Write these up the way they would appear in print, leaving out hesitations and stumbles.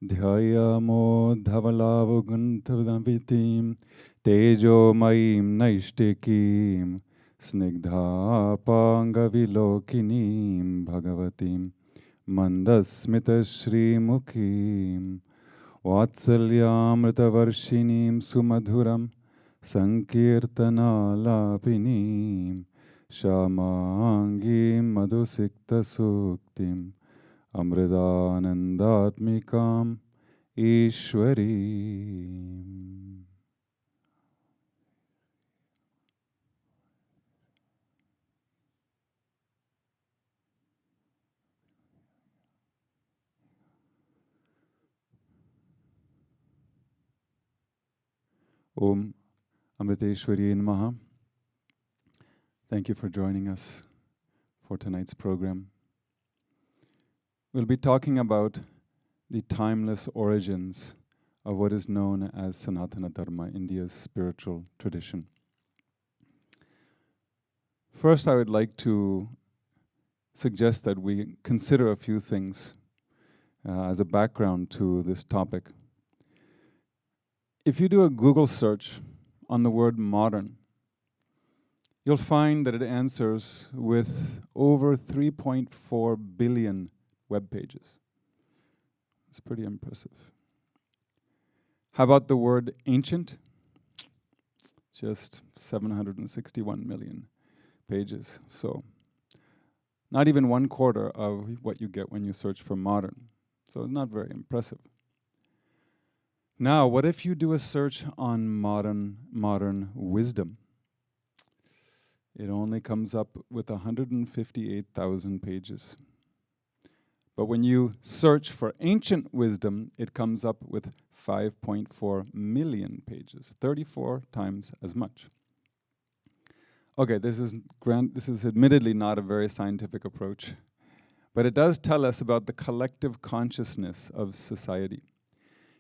Dhyayamo dhavalavoguntavitim tejo maim naishtikim snigdha pangavilokinim bhagavatim mandasmita shrimukhim vatsalyamritavarshinim sumadhuram sankirtanalapinim shamangim madhusikta suktim Amridanandatmikam Ishwari. Om Amriteshwari Namaha. Thank you for joining us for tonight's program. We'll be talking about the timeless origins of what is known as Sanatana Dharma, India's spiritual tradition. First, I would like to suggest that we consider a few things as a background to this topic. If you do a Google search on the word modern, you'll find that it answers with over 3.4 billion web pages. It's pretty impressive. How about the word ancient? Just 761 million pages. So not even 1/4 of what you get when you search for modern. So it's not very impressive. Now, what if you do a search on modern wisdom? It only comes up with 158,000 pages. But when you search for ancient wisdom, it comes up with 5.4 million pages, 34 times as much. Okay, this is admittedly not a very scientific approach, but it does tell us about the collective consciousness of society.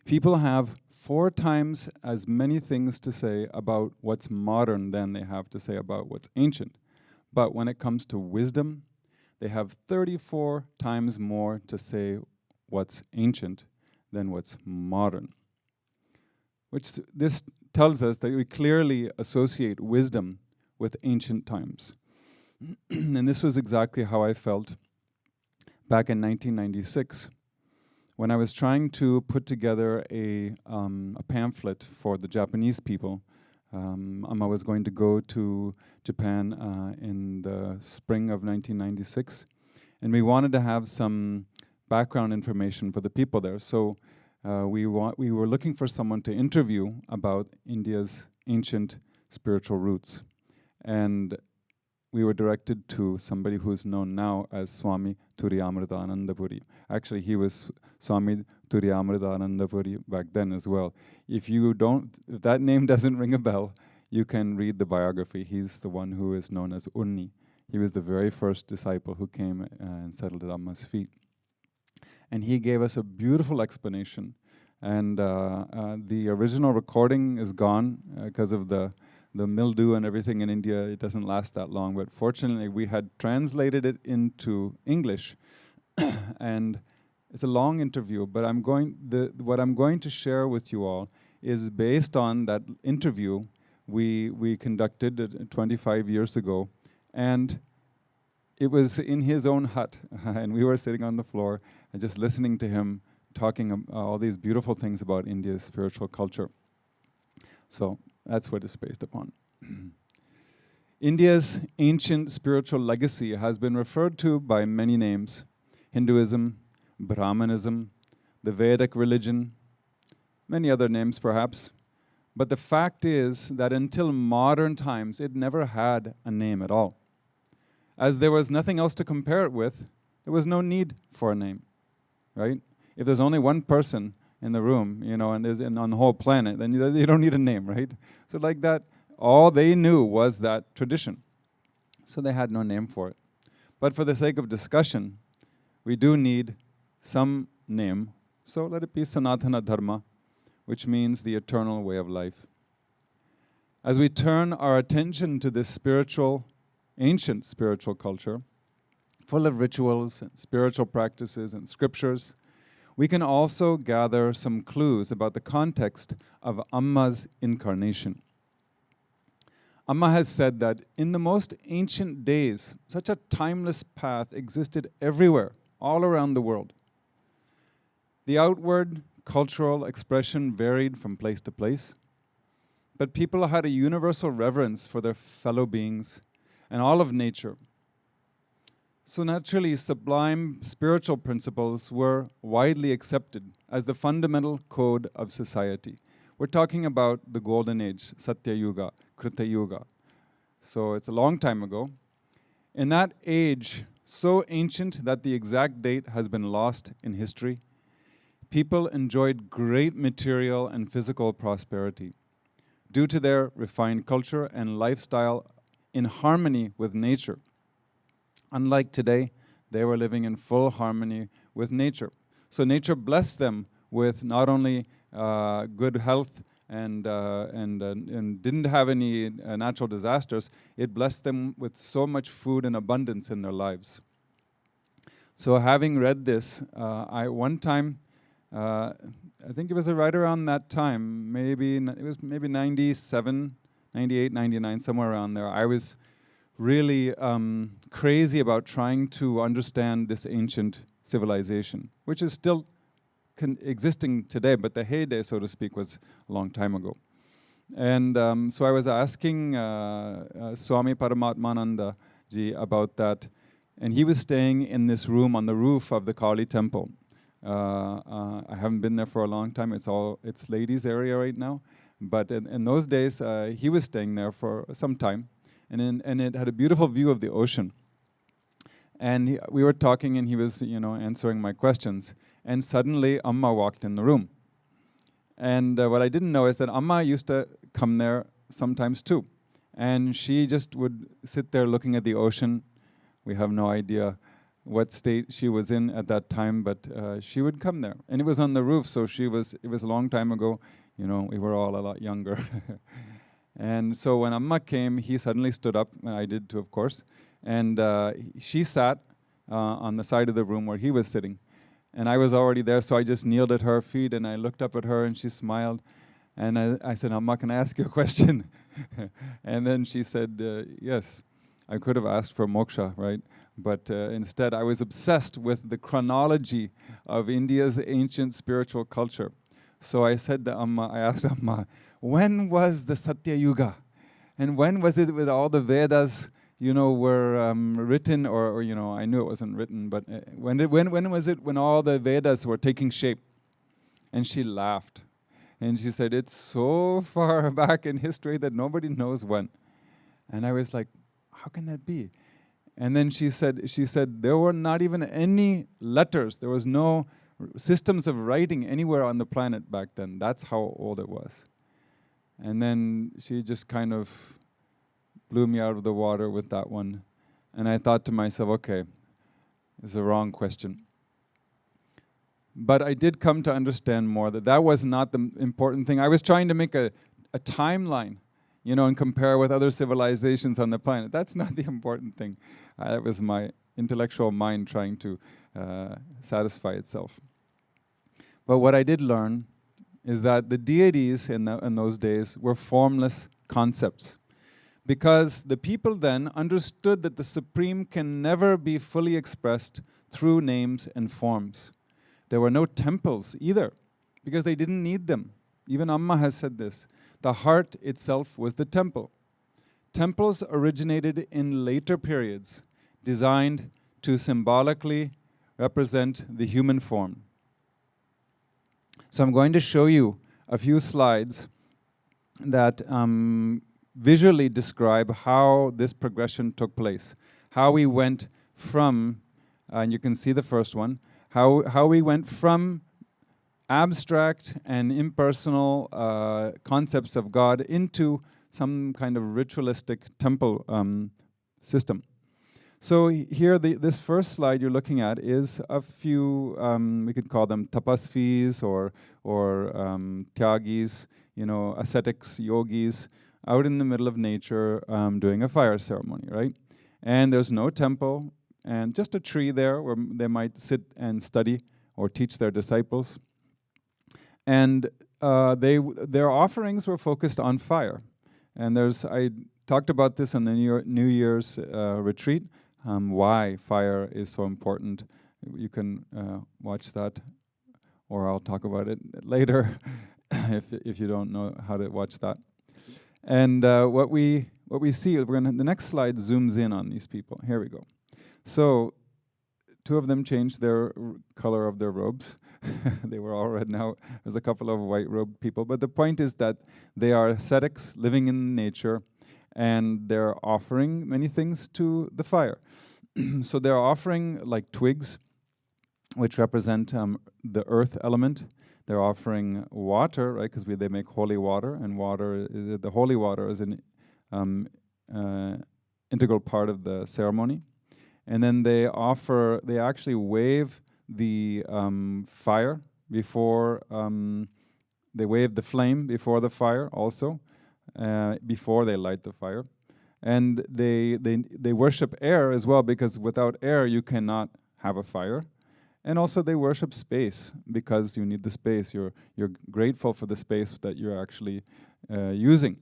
People have 4 times as many things to say about what's modern than they have to say about what's ancient. But when it comes to wisdom, they have 34 times more to say what's ancient than what's modern. This tells us that we clearly associate wisdom with ancient times. And this was exactly how I felt back in 1996 when I was trying to put together a pamphlet for the Japanese people. I was going to go to Japan in the spring of 1996, and we wanted to have some background information for the people there. So we were looking for someone to interview about India's ancient spiritual roots. And we were directed to somebody who's known now as Swami Amritananda Puri. Actually, he was Swami Amritananda Puri back then as well. If that name doesn't ring a bell, you can read the biography. He's the one who is known as Unni. He was the very first disciple who came and settled at Amma's feet. And he gave us a beautiful explanation. And the original recording is gone because of the mildew and everything in India. It doesn't last that long, but fortunately we had translated it into English. And it's a long interview, but what I'm going to share with you all is based on that interview we conducted 25 years ago. And it was in his own hut, and we were sitting on the floor and just listening to him talking all these beautiful things about India's spiritual culture. So that's what it's based upon. India's ancient spiritual legacy has been referred to by many names: Hinduism, Brahmanism, the Vedic religion, many other names perhaps. But the fact is that until modern times, it never had a name at all. As there was nothing else to compare it with, there was no need for a name, right? If there's only one person in the room, and on the whole planet, then you don't need a name, right? So like that, all they knew was that tradition. So they had no name for it. But for the sake of discussion, we do need some name. So let it be Sanatana Dharma, which means the eternal way of life. As we turn our attention to this ancient spiritual culture, full of rituals and spiritual practices and scriptures, we can also gather some clues about the context of Amma's incarnation. Amma has said that in the most ancient days, such a timeless path existed everywhere, all around the world. The outward cultural expression varied from place to place, but people had a universal reverence for their fellow beings and all of nature. So naturally, sublime spiritual principles were widely accepted as the fundamental code of society. We're talking about the golden age, Satya Yuga, Krita Yuga. So it's a long time ago. In that age, so ancient that the exact date has been lost in history, people enjoyed great material and physical prosperity due to their refined culture and lifestyle in harmony with nature. Unlike today, they were living in full harmony with nature. So nature blessed them with not only good health and didn't have any natural disasters, it blessed them with so much food and abundance in their lives. So having read this, one time, I think it was right around that time, it was maybe 97, 98, 99, somewhere around there. I was really crazy about trying to understand this ancient civilization, which is still existing today, but the heyday, so to speak, was a long time ago. And so I was asking Swami Paramatmananda ji about that, and he was staying in this room on the roof of the Kali temple. I haven't been there for a long time. It's ladies' area right now, but in those days he was staying there for some time, and it had a beautiful view of the ocean. And we were talking, and he was, answering my questions. And suddenly, Amma walked in the room. And what I didn't know is that Amma used to come there sometimes too. And she just would sit there looking at the ocean. We have no idea what state she was in at that time, but she would come there. And it was on the roof, so it was a long time ago. We were all a lot younger. And so when Amma came, he suddenly stood up, and I did too, of course. And she sat on the side of the room where he was sitting. And I was already there, so I just kneeled at her feet, and I looked up at her, and she smiled. And I said, Amma, can I ask you a question? And then she said, yes. I could have asked for moksha, right? But instead, I was obsessed with the chronology of India's ancient spiritual culture. So I said to Amma, I asked Amma, when was the Satya Yuga? And when was it with all the Vedas, were written, or I knew it wasn't written, but when was it when all the Vedas were taking shape? And she laughed. And she said, it's so far back in history that nobody knows when. And I was like, how can that be? And then she said there were not even any letters. There was no systems of writing anywhere on the planet back then. That's how old it was. And then she just kind of blew me out of the water with that one. And I thought to myself, okay, it's a wrong question. But I did come to understand more that was not the important thing. I was trying to make a timeline, and compare with other civilizations on the planet. That's not the important thing. That was my intellectual mind trying to satisfy itself. But what I did learn is that the deities in those days were formless concepts, because the people then understood that the Supreme can never be fully expressed through names and forms. There were no temples either, because they didn't need them. Even Amma has said this. The heart itself was the temple. Temples originated in later periods, designed to symbolically represent the human form. So I'm going to show you a few slides that visually describe how this progression took place, how we went from, and you can see the first one, how we went from abstract and impersonal concepts of God into some kind of ritualistic temple system. So here, this first slide you're looking at is a few, we could call them tapasvis or tyagis, ascetics, yogis, out in the middle of nature doing a fire ceremony, right? And there's no temple, and just a tree there where they might sit and study or teach their disciples. And their offerings were focused on fire. And I talked about this in the New Year's retreat, why fire is so important. You can watch that, or I'll talk about it later if you don't know how to watch that. And what we see, the next slide zooms in on these people. Here we go. So 2 of them changed their color of their robes. They were all red now. There's a couple of white-robed people. But the point is that they are ascetics living in nature, and they're offering many things to the fire. So they're offering like twigs, which represent the earth element. They're offering water, right? Because they make holy water, and the holy water is an integral part of the ceremony. And then they actually wave the fire before, they wave the flame before the fire also, before they light the fire. And they worship air as well, because without air you cannot have a fire. And also they worship space, because you need the space. You're grateful for the space that you're actually using.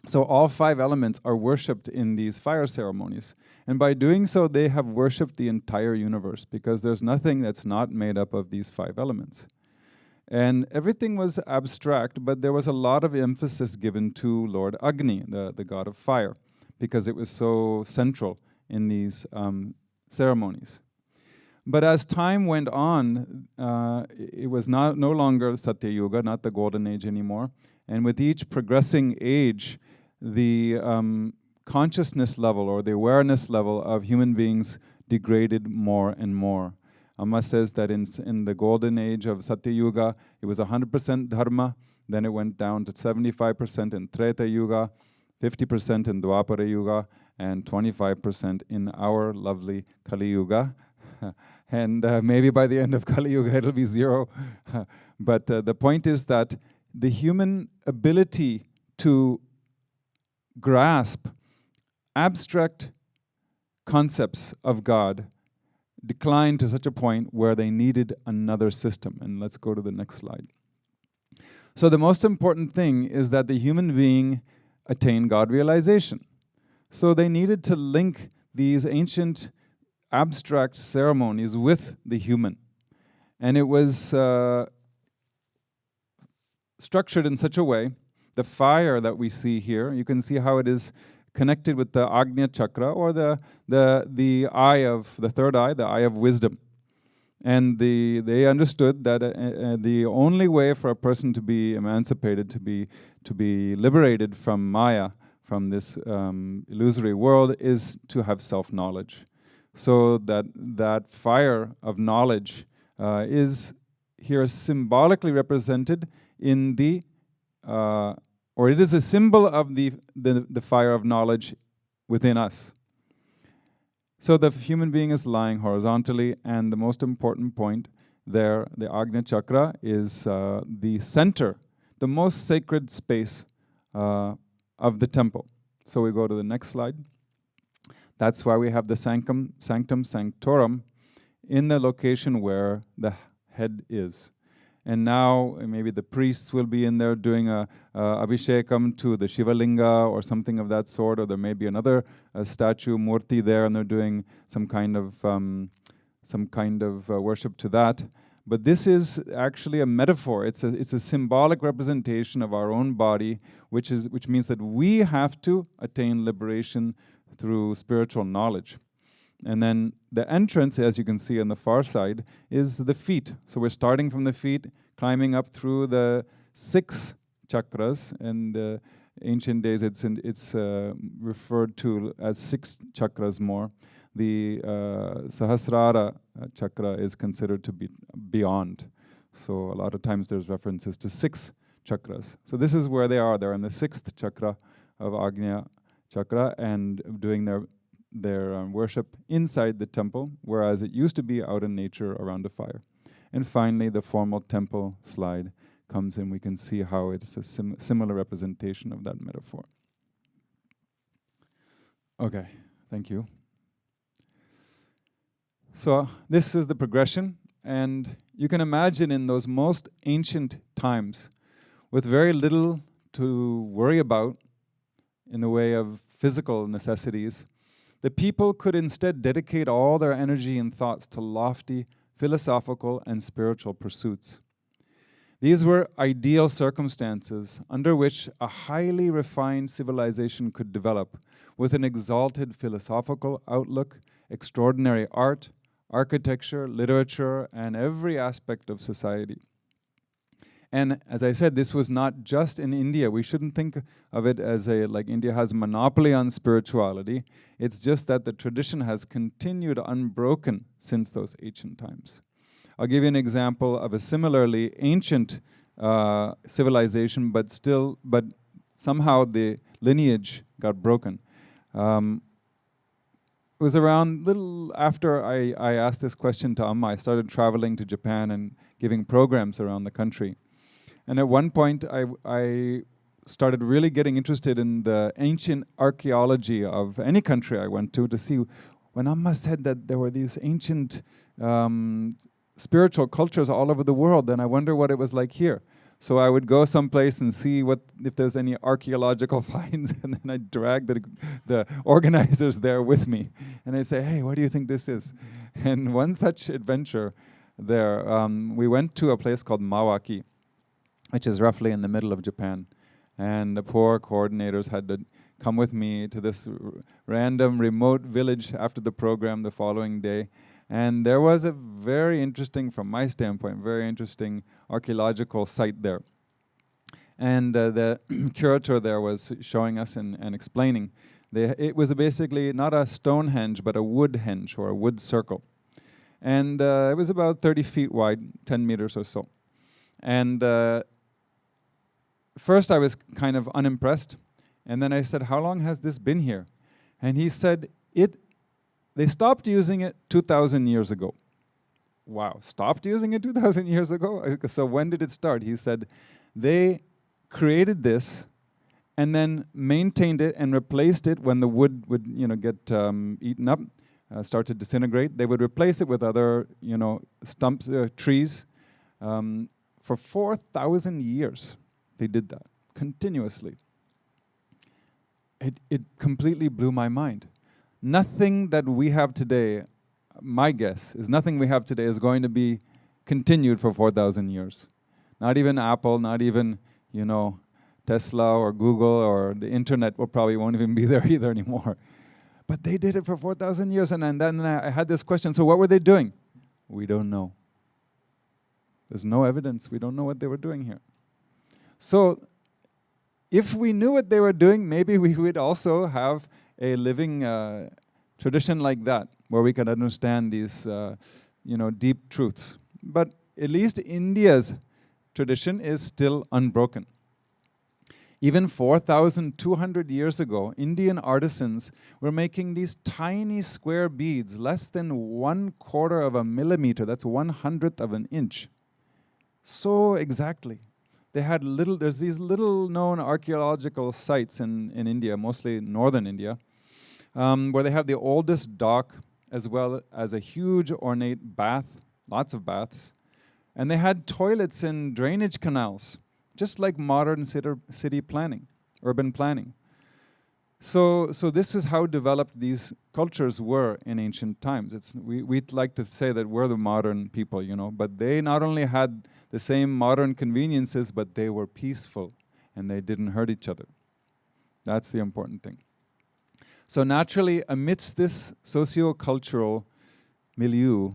So all 5 elements are worshipped in these fire ceremonies. And by doing so, they have worshipped the entire universe, because there's nothing that's not made up of these 5 elements. And everything was abstract, but there was a lot of emphasis given to Lord Agni, the god of fire, because it was so central in these ceremonies. But as time went on, it was no longer Satya Yuga, not the golden age anymore. And with each progressing age, the consciousness level or the awareness level of human beings degraded more and more. Amma says that in the golden age of Satya Yuga, it was 100% dharma, then it went down to 75% in Treta Yuga, 50% in Dwapara Yuga, and 25% in our lovely Kali Yuga. And maybe by the end of Kali Yuga it'll be 0. But the point is that the human ability to grasp abstract concepts of God declined to such a point where they needed another system. And let's go to the next slide. So the most important thing is that the human being attain God realization. So they needed to link these ancient abstract ceremonies with the human. And it was structured in such a way, the fire that we see here, you can see how it is connected with the Agnya chakra, or the eye of, the third eye, the eye of wisdom. And they understood that the only way for a person to be emancipated, to be liberated from Maya, from this illusory world, is to have self-knowledge. So that fire of knowledge is here symbolically represented in the, or it is a symbol of the fire of knowledge within us. So the human being is lying horizontally, and the most important point there, the Agnya Chakra, is the center, the most sacred space of the temple. So we go to the next slide. That's why we have the Sanctum Sanctorum in the location where the head is. And now maybe the priests will be in there doing a abhishekam to the Shiva Linga or something of that sort, or there may be another statue, murti there, and they're doing some kind of worship to that. But this is actually a metaphor. It's a symbolic representation of our own body, which means that we have to attain liberation through spiritual knowledge. And then the entrance, as you can see on the far side, is the feet. So we're starting from the feet, climbing up through the 6 chakras. In ancient days, it's referred to as 6 chakras more. The Sahasrara chakra is considered to be beyond. So a lot of times there's references to 6 chakras. So this is where they are. They're in the 6th chakra of Agnya chakra and doing their worship inside the temple, whereas it used to be out in nature around a fire. And finally, the formal temple slide comes in. We can see how it's a similar representation of that metaphor. Okay, thank you. So this is the progression. And you can imagine in those most ancient times, with very little to worry about in the way of physical necessities, the people could instead dedicate all their energy and thoughts to lofty philosophical and spiritual pursuits. These were ideal circumstances under which a highly refined civilization could develop, with an exalted philosophical outlook, extraordinary art, architecture, literature, and every aspect of society. And as I said, this was not just in India. We shouldn't think of it as like India has a monopoly on spirituality. It's just that the tradition has continued unbroken since those ancient times. I'll give you an example of a similarly ancient civilization, but somehow the lineage got broken. It was around little after I asked this question to Amma. I started traveling to Japan and giving programs around the country. And at one point, I started really getting interested in the ancient archaeology of any country I went to see, when Amma said that there were these ancient spiritual cultures all over the world, then I wonder what it was like here. So I would go someplace and see if there's any archaeological finds, and then I'd drag the organizers there with me. And I'd say, hey, what do you think this is? And one such adventure there, we went to a place called Mawaki, which is roughly in the middle of Japan. And the poor coordinators had to come with me to this random remote village after the program the following day. And there was a very interesting, from my standpoint, very interesting archaeological site there. And the curator there was showing us and explaining. It was basically not a Stonehenge, but a wood henge, or a wood circle. And it was about 30 feet wide, 10 meters or so. And first I was kind of unimpressed. And then I said, how long has this been here? And he said, they stopped using it 2,000 years ago. Wow, stopped using it 2,000 years ago? So when did it start? He said, they created this and then maintained it and replaced it when the wood would get eaten up, start to disintegrate. They would replace it with other stumps, trees. For 4,000 years, they did that continuously. It completely blew my mind. Nothing that we have today, my guess, is nothing we have today is going to be continued for 4,000 years. Not even Apple, not even, Tesla or Google or the internet probably won't even be there either anymore. But they did it for 4,000 years, and then I had this question, so what were they doing? We don't know. There's no evidence. We don't know what they were doing here. So if we knew what they were doing, maybe we would also have a living tradition like that, where we could understand these, deep truths. But at least India's tradition is still unbroken. Even 4,200 years ago, Indian artisans were making these tiny square beads, less than 1/4 of a millimeter. That's 1/100th of an inch. So exactly. They had there's these little known archaeological sites in India, mostly northern India, where they have the oldest dock, as well as a huge ornate bath, lots of baths. And they had toilets and drainage canals, just like modern city planning, urban planning. So this is how developed these cultures were in ancient times. We'd like to say that we're the modern people, but they not only had the same modern conveniences, but they were peaceful and they didn't hurt each other. That's the important thing. So naturally, amidst this socio-cultural milieu,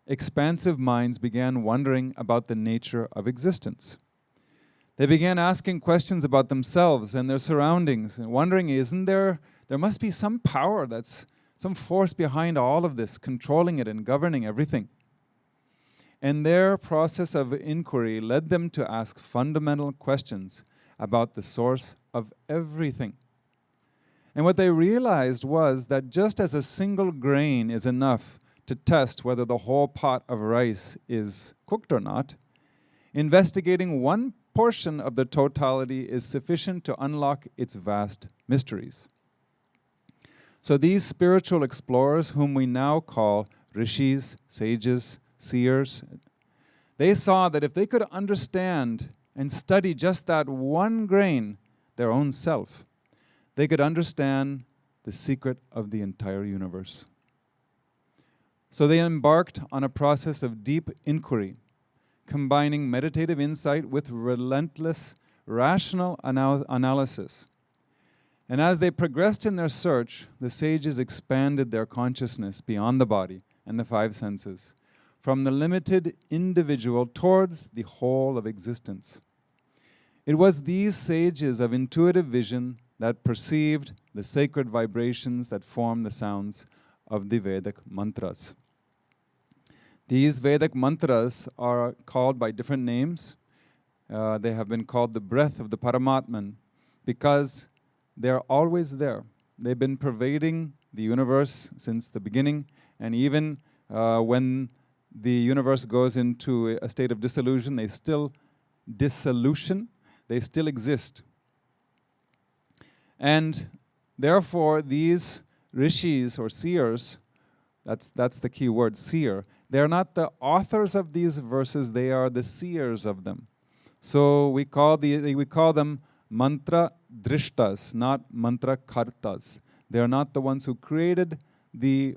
expansive minds began wondering about the nature of existence. They began asking questions about themselves and their surroundings, and wondering, there must be some power, some force behind all of this, controlling it and governing everything. And their process of inquiry led them to ask fundamental questions about the source of everything. And what they realized was that just as a single grain is enough to test whether the whole pot of rice is cooked or not, investigating one portion of the totality is sufficient to unlock its vast mysteries. So these spiritual explorers, whom we now call rishis, sages, seers. They saw that if they could understand and study just that one grain, their own self, they could understand the secret of the entire universe. So they embarked on a process of deep inquiry, combining meditative insight with relentless rational analysis. And as they progressed in their search, the sages expanded their consciousness beyond the body and the five senses, from the limited individual towards the whole of existence. It was these sages of intuitive vision that perceived the sacred vibrations that form the sounds of the Vedic mantras. These Vedic mantras are called by different names. They have been called the breath of the Paramatman because they're always there. They've been pervading the universe since the beginning, and even when the universe goes into a state of dissolution, they still exist. And therefore, these rishis or seers, that's the key word, seer, they're not the authors of these verses, they are the seers of them. So we call them mantra drishtas, not mantra kartas. They are not the ones who created the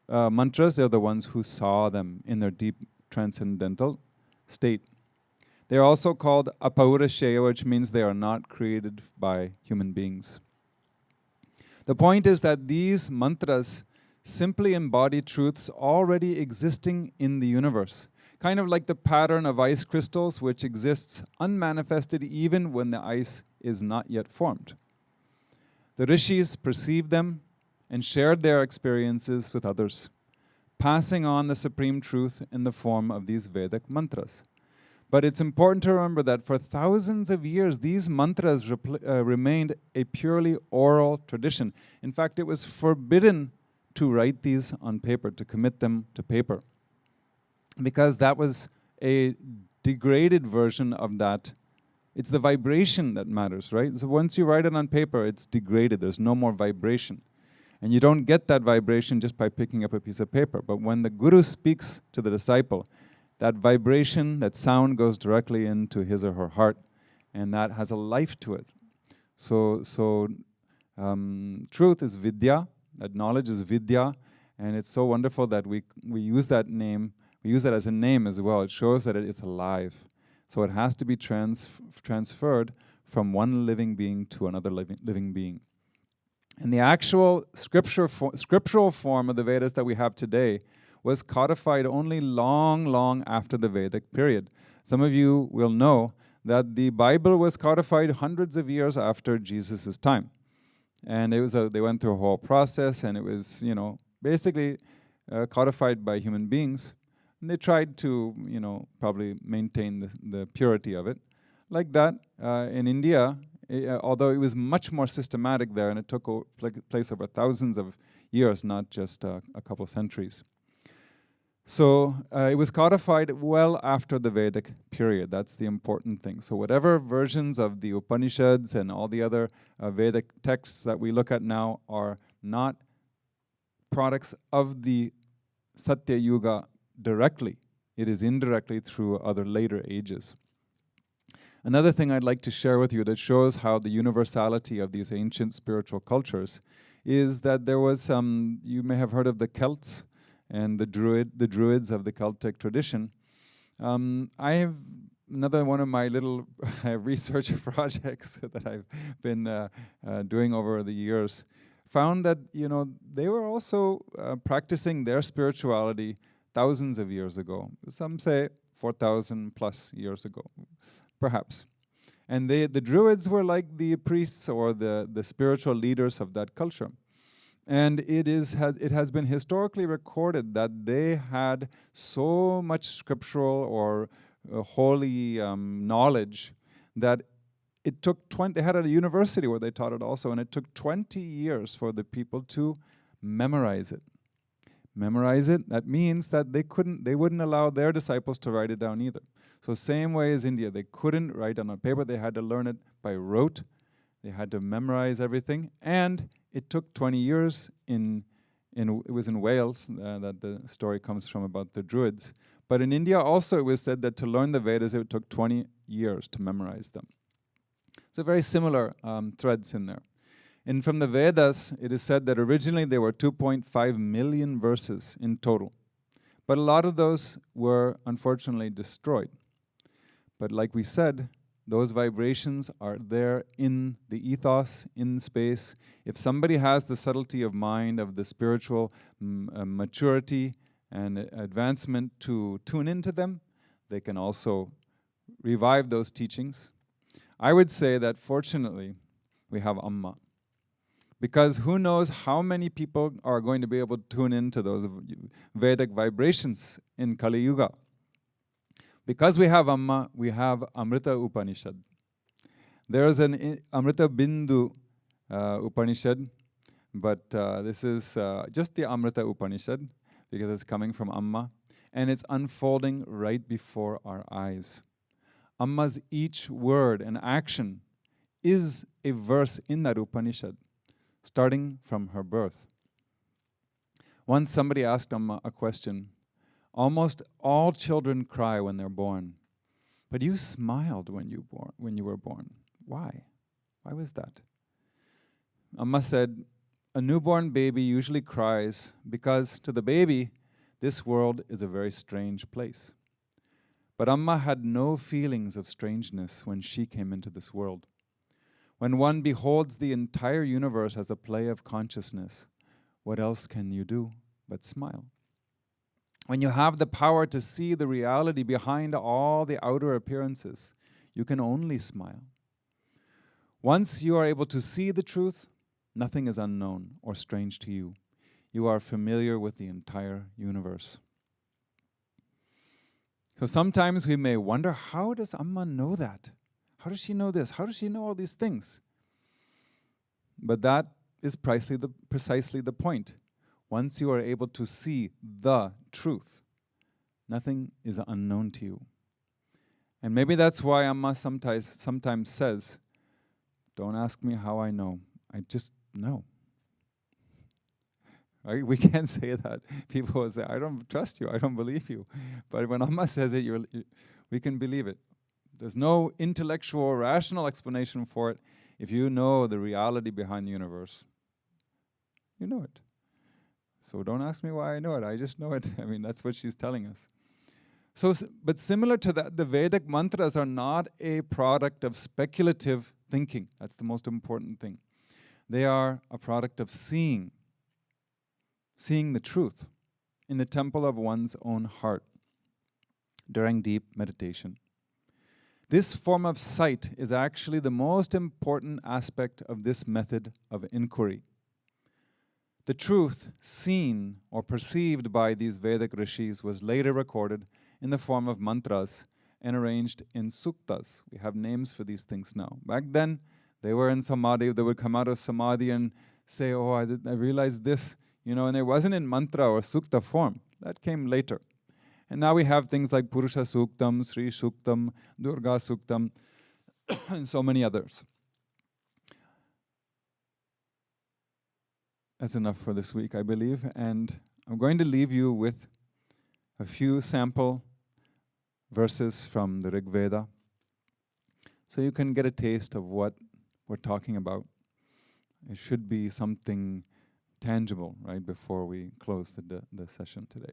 mantras, they're the ones who saw them in their deep transcendental state. They are also called apaurashaya, which means they are not created by human beings. The point is that these mantras simply embody truths already existing in the universe, kind of like the pattern of ice crystals, which exists unmanifested even when the ice is not yet formed. The rishis perceived them and shared their experiences with others, passing on the supreme truth in the form of these Vedic mantras. But it's important to remember that for thousands of years, these mantras remained a purely oral tradition. In fact, it was forbidden to write these on paper, to commit them to paper, because that was a degraded version of that. It's the vibration that matters, right? So once you write it on paper, it's degraded. There's no more vibration. And you don't get that vibration just by picking up a piece of paper. But when the guru speaks to the disciple, that vibration, that sound goes directly into his or her heart, and that has a life to it. So truth is vidya, that knowledge is vidya, and it's so wonderful that we use that name, we use that as a name as well. It shows that it's alive. So it has to be transferred from one living being to another living being. And the actual scriptural form of the Vedas that we have today was codified only long after the Vedic period. Some of you will know that the Bible was codified hundreds of years after Jesus' time. And they went through a whole process, and it was, basically codified by human beings. And they tried to, probably maintain the purity of it. Like that, in India, although it was much more systematic there, and it took place over thousands of years, not just a couple of centuries. So it was codified well after the Vedic period. That's the important thing. So whatever versions of the Upanishads and all the other Vedic texts that we look at now are not products of the Satya Yuga directly. It is indirectly through other later ages. Another thing I'd like to share with you that shows how the universality of these ancient spiritual cultures is that there was you may have heard of the Celts and the Druids of the Celtic tradition. I have another one of my little research projects that I've been doing over the years, found that they were also practicing their spirituality thousands of years ago. Some say 4,000 plus years ago, perhaps. And the Druids were like the priests or the spiritual leaders of that culture. And it has been historically recorded that they had so much scriptural or holy knowledge that it took they had a university where they taught it also, and it took 20 years for the people to memorize it. Memorize it, that means that they wouldn't allow their disciples to write it down either. So same way as India, they couldn't write on a paper, they had to learn it by rote. They had to memorize everything, and it took 20 years in It was in Wales that the story comes from about the Druids. But in India also it was said that to learn the Vedas it took 20 years to memorize them. So very similar threads in there. And from the Vedas, it is said that originally there were 2.5 million verses in total. But a lot of those were unfortunately destroyed. But like we said, those vibrations are there in the ethos, in space. If somebody has the subtlety of mind, of the spiritual maturity and advancement to tune into them, they can also revive those teachings. I would say that fortunately, we have Amma. Because who knows how many people are going to be able to tune into those Vedic vibrations in Kali Yuga. Because we have Amma, we have Amrita Upanishad. There is an Amrita Bindu Upanishad, but this is just the Amrita Upanishad because it's coming from Amma, and it's unfolding right before our eyes. Amma's each word and action is a verse in that Upanishad, starting from her birth. Once somebody asked Amma a question. Almost all children cry when they're born, but you smiled when you were born. Why? Why was that? Amma said, a newborn baby usually cries because to the baby, this world is a very strange place. But Amma had no feelings of strangeness when she came into this world. When one beholds the entire universe as a play of consciousness, what else can you do but smile? When you have the power to see the reality behind all the outer appearances, you can only smile. Once you are able to see the truth, nothing is unknown or strange to you. You are familiar with the entire universe. So sometimes we may wonder, how does Amma know that? How does she know this? How does she know all these things? But that is precisely the point. Once you are able to see the truth, nothing is unknown to you. And maybe that's why Amma sometimes says, don't ask me how I know, I just know. Right? We can't say that. People will say, I don't trust you, I don't believe you. But when Amma says it, we can believe it. There's no intellectual, rational explanation for it. If you know the reality behind the universe, you know it. So don't ask me why I know it, I just know it. I mean, that's what she's telling us. So, but similar to that, the Vedic mantras are not a product of speculative thinking. That's the most important thing. They are a product of seeing the truth in the temple of one's own heart during deep meditation. This form of sight is actually the most important aspect of this method of inquiry. The truth seen or perceived by these Vedic rishis was later recorded in the form of mantras and arranged in suktas. We have names for these things now. Back then, they were in samadhi. They would come out of samadhi and say, oh, I realized this, and it wasn't in mantra or sukta form. That came later. And now we have things like Purusha Suktam, Sri Suktam, Durga Suktam, and so many others. That's enough for this week, I believe. And I'm going to leave you with a few sample verses from the Rig Veda so you can get a taste of what we're talking about. It should be something tangible, right, before we close the session today.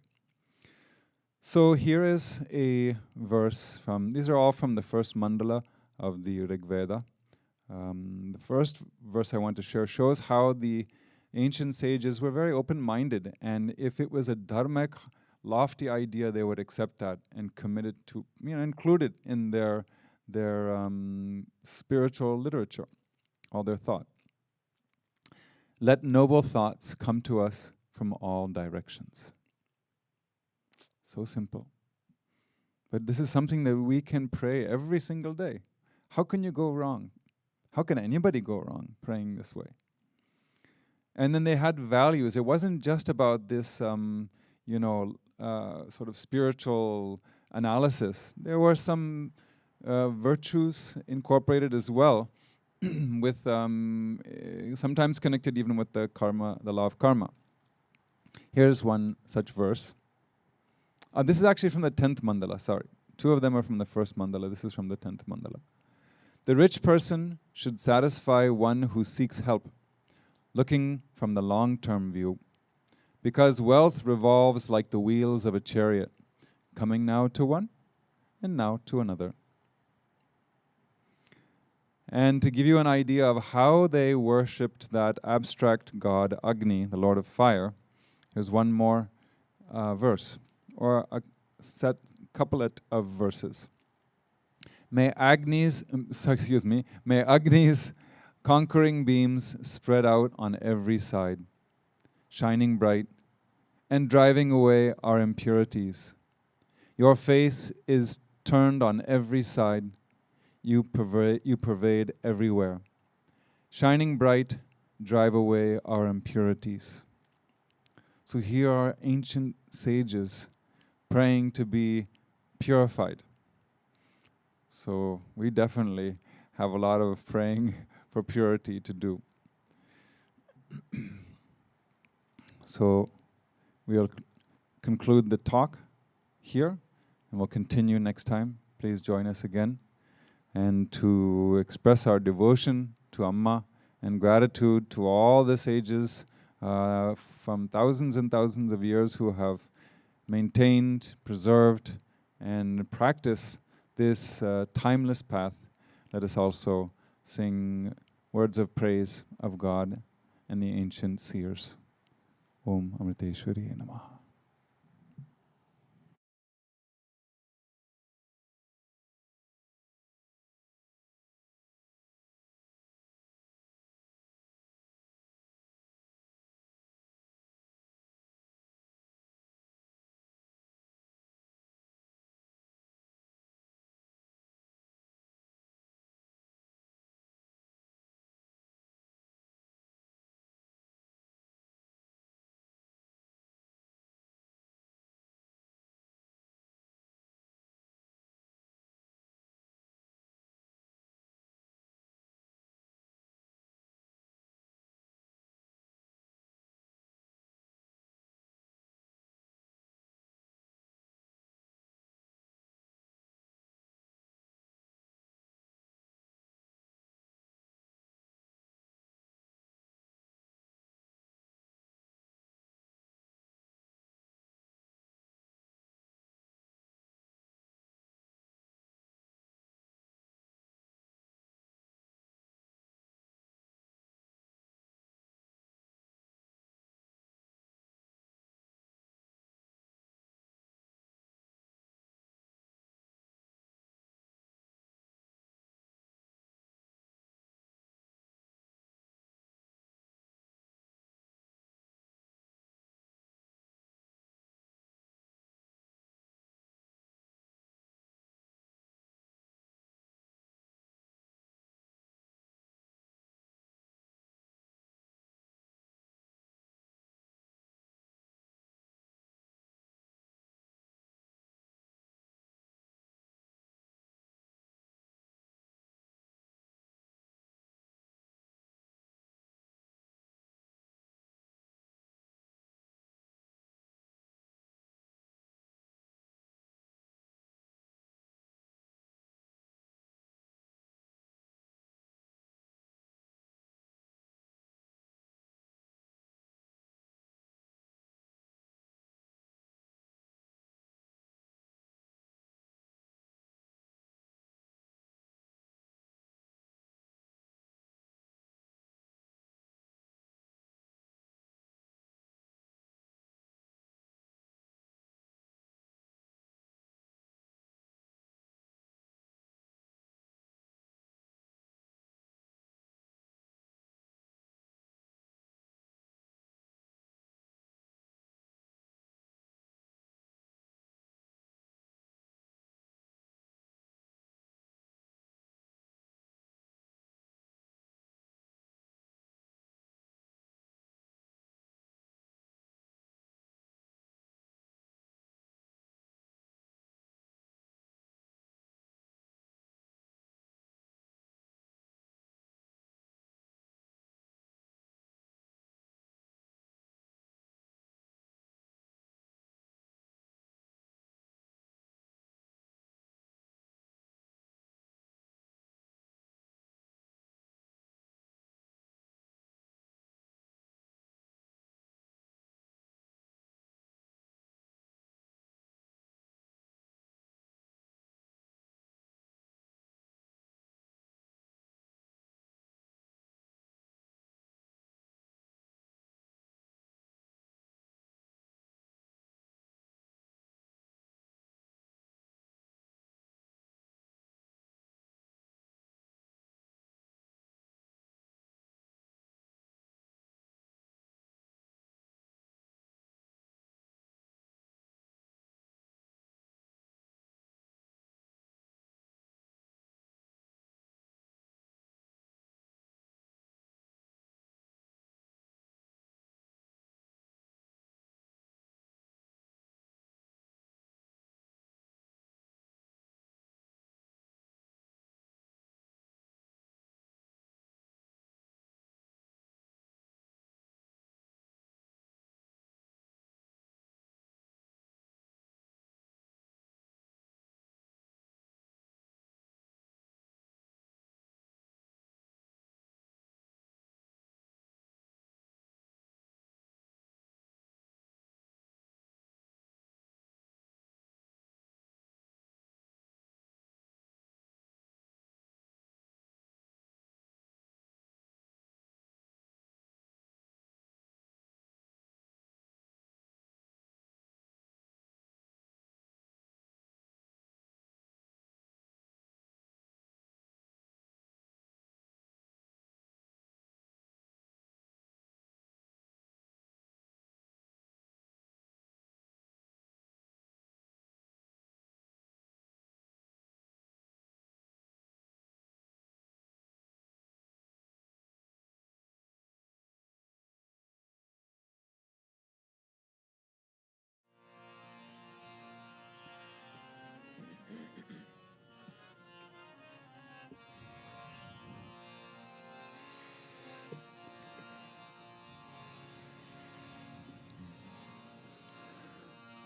So here is a verse from, these are all from the first mandala of the Rig Veda. The first verse I want to share shows how the ancient sages were very open-minded, and if it was a dharmic, lofty idea, they would accept that and commit it to, include it in their spiritual literature, all their thought. Let noble thoughts come to us from all directions. So simple. But this is something that we can pray every single day. How can you go wrong? How can anybody go wrong praying this way? And then they had values. It wasn't just about this, sort of spiritual analysis. There were some virtues incorporated as well, with sometimes connected even with the karma, the law of karma. Here's one such verse. This is actually from the 10th mandala, sorry. Two of them are from the first mandala. This is from the 10th mandala. The rich person should satisfy one who seeks help, looking from the long-term view, because wealth revolves like the wheels of a chariot, coming now to one and now to another. And to give you an idea of how they worshipped that abstract god Agni, the Lord of Fire, here's one more verse, or a set couplet of verses. May Agni's conquering beams spread out on every side, shining bright and driving away our impurities. Your face is turned on every side. You pervade everywhere. Shining bright, drive away our impurities. So here are ancient sages praying to be purified. So we definitely have a lot of praying for purity to do. So we'll conclude the talk here, and we'll continue next time. Please join us again. And to express our devotion to Amma and gratitude to all the sages from thousands and thousands of years who have maintained, preserved, and practiced this timeless path, let us also sing words of praise of God and the ancient seers. Om Amriteshwari Namaha.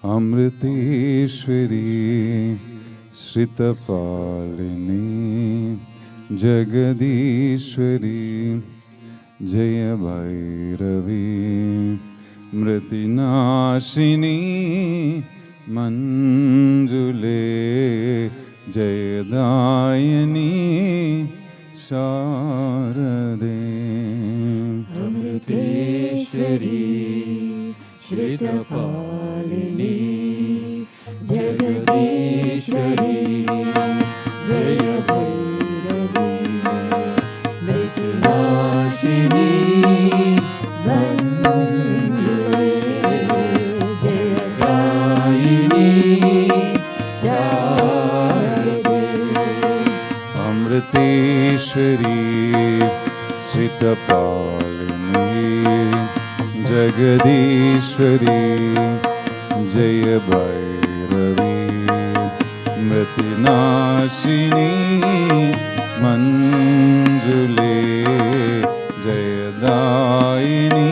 Amriteshwari Sritapalini Jagadishwari Jaya Bhairavi Mritinashini Manjule Jayadayani Sharade. Amriteshwari Shritapalini Jagadishwari Jaya Bhairavi Mritinashini Manjule Jayadayini Sharade. Amriteshwari Sritapalini Jagadishwari Jaya Bhairavi Mritinashini Manjule Jayadayini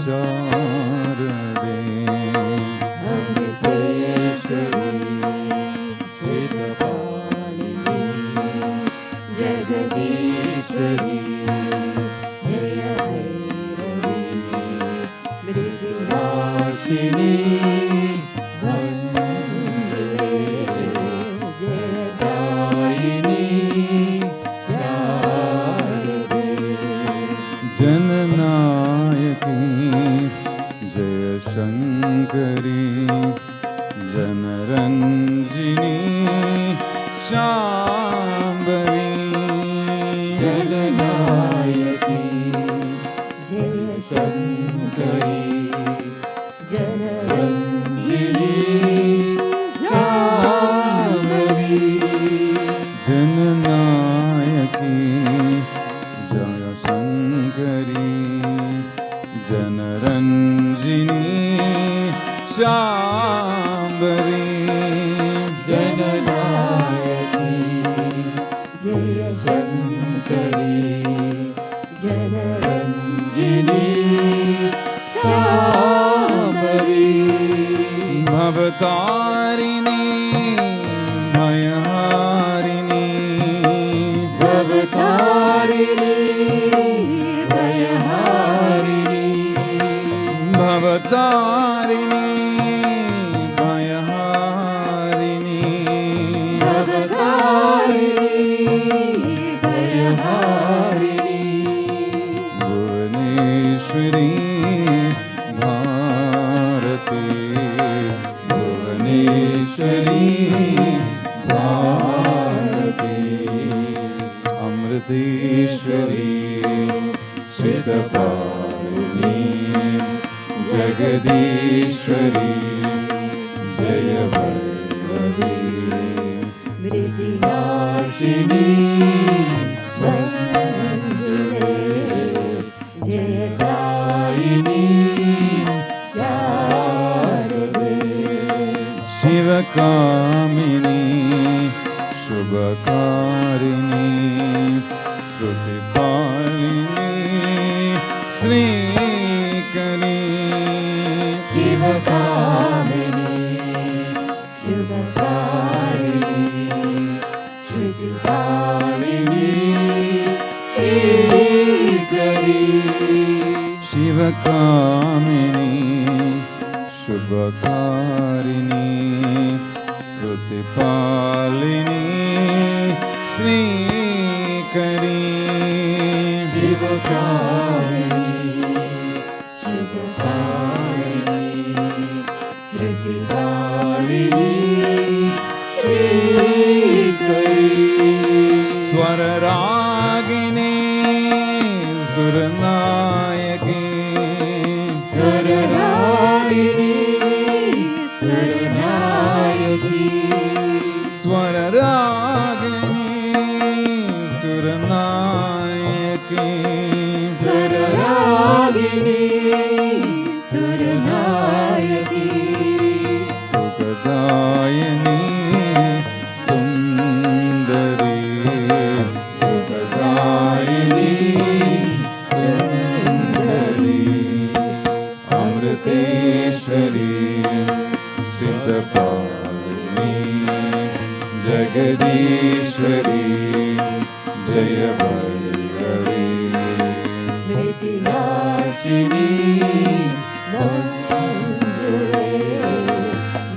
Sharade. Jagadishwari Jaya Bhairavi Mritinashini Manjule Jayadayini Sharade. Jananayaki Jaya Shankari Janaranjini Shambhavi. Jananayaki Jaya Shankari Janaranjini Shambhavi. Jananayaki Jaya Shankari Janaranjini Shambhavi. Jananayaki Jaya Shankari Janaranjini Shambhavi. Bhavatarini Bhayaharini Bhavatarini Bhayaharini Bhavatarini Bhayaharini Bhavatarini Bhayaharini. Bhuvaneshwari Bharati Bhuvaneshwari Bharati. Amriteshwari Sritapalini Jagadishwari Jaya Bhairavi Mritinashini Manjule Jayadayini Sharade. Shivakamini Shubhakarini Srutipalini Srikari. Shivakamini Shubhakarini Shrutipalini Srikari. Shivakamini Shubhakarini Srutipalini Srikari. Shivakamini Shubhakarini Srutipalini Srikari. Swararagini Suranayaki Suranayaki Suranayaki Swararagini Suranayaki Suranayaki Suranayaki Sukadayani Sundari Sukadayani Sundari Amriteshwari Jagadishwari जय भैरवी मिथिलाशिनी मंजुले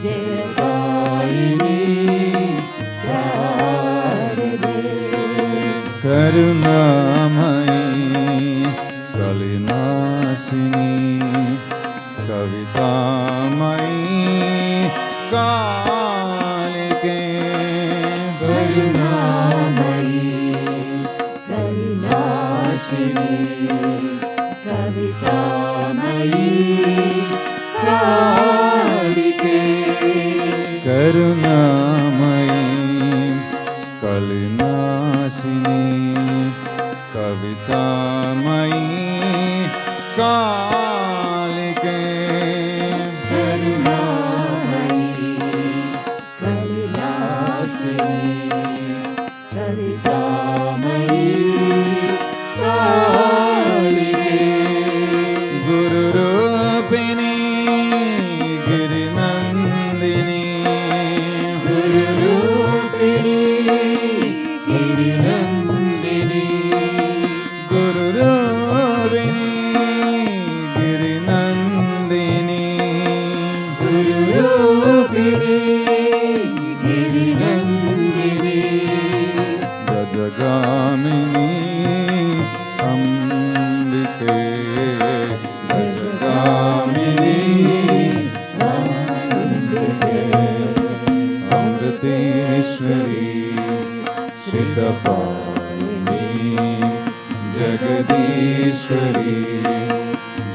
जयकारिणी शारदे करुणामयी कलिनाशिनी कवितामयी कालिके करुणामयी कलिनाशिनी कवितामयी कालिके करुणामयी कलिनाशिनी कवितामयी कालिके करुणामयी कलिनाशिनी कवितामयी कालिके गुरुरूपिणी गिरिनन्दिनी गुरुरूपिणी गिरिनन्दिनी गुरुरूपिणी गिरिनन्दिनी गुरुरूपिणी गिरिनन्दिनी गजगामिनी अम्बिके गजगामिनी अम्बिके अमृतेश्वरी श्रितपाणिनी जगदीश्वरी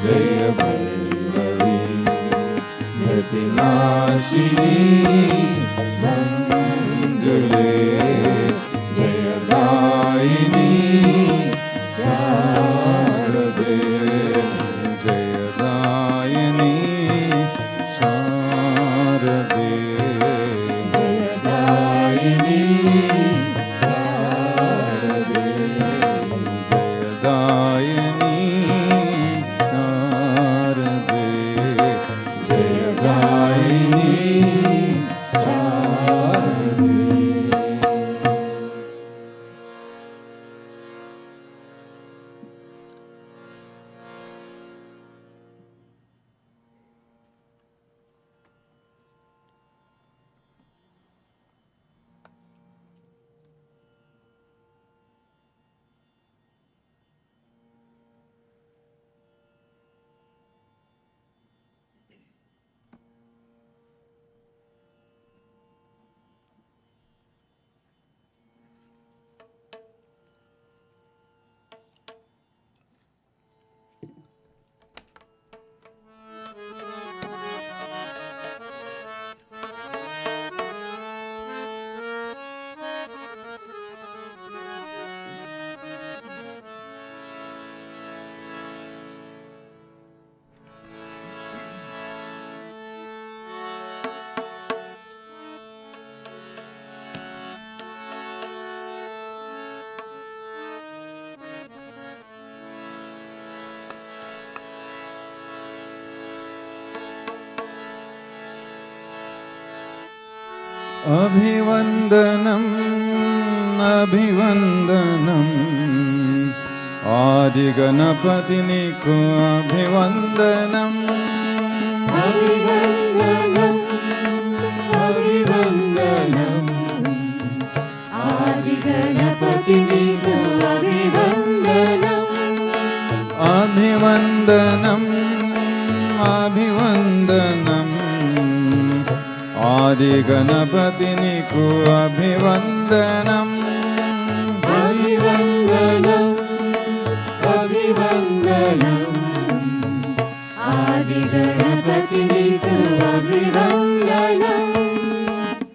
जय भैरवी मृतिनाशिनी मंजुले जयदायिनी शारदे जयदायिनी शारदे जयदायिनी शारदे जयदायिनी शारदे जयदायिनी शारदे अभिवन्दनम् अभिवन्दनम् आदिगणपतिनिको अभिवन्दनम् अभिवन्दनम् अभिवन्दनम् आदिगणपतिनिको अभिवन्दनम् अभिवन्दनम् अभिवन्दनम् आदिगणपतिनिको अभिवन्दनम् अभिवन्दनम् अभिवन्दनम् आदिगणपतिनिको अभिवन्दनम्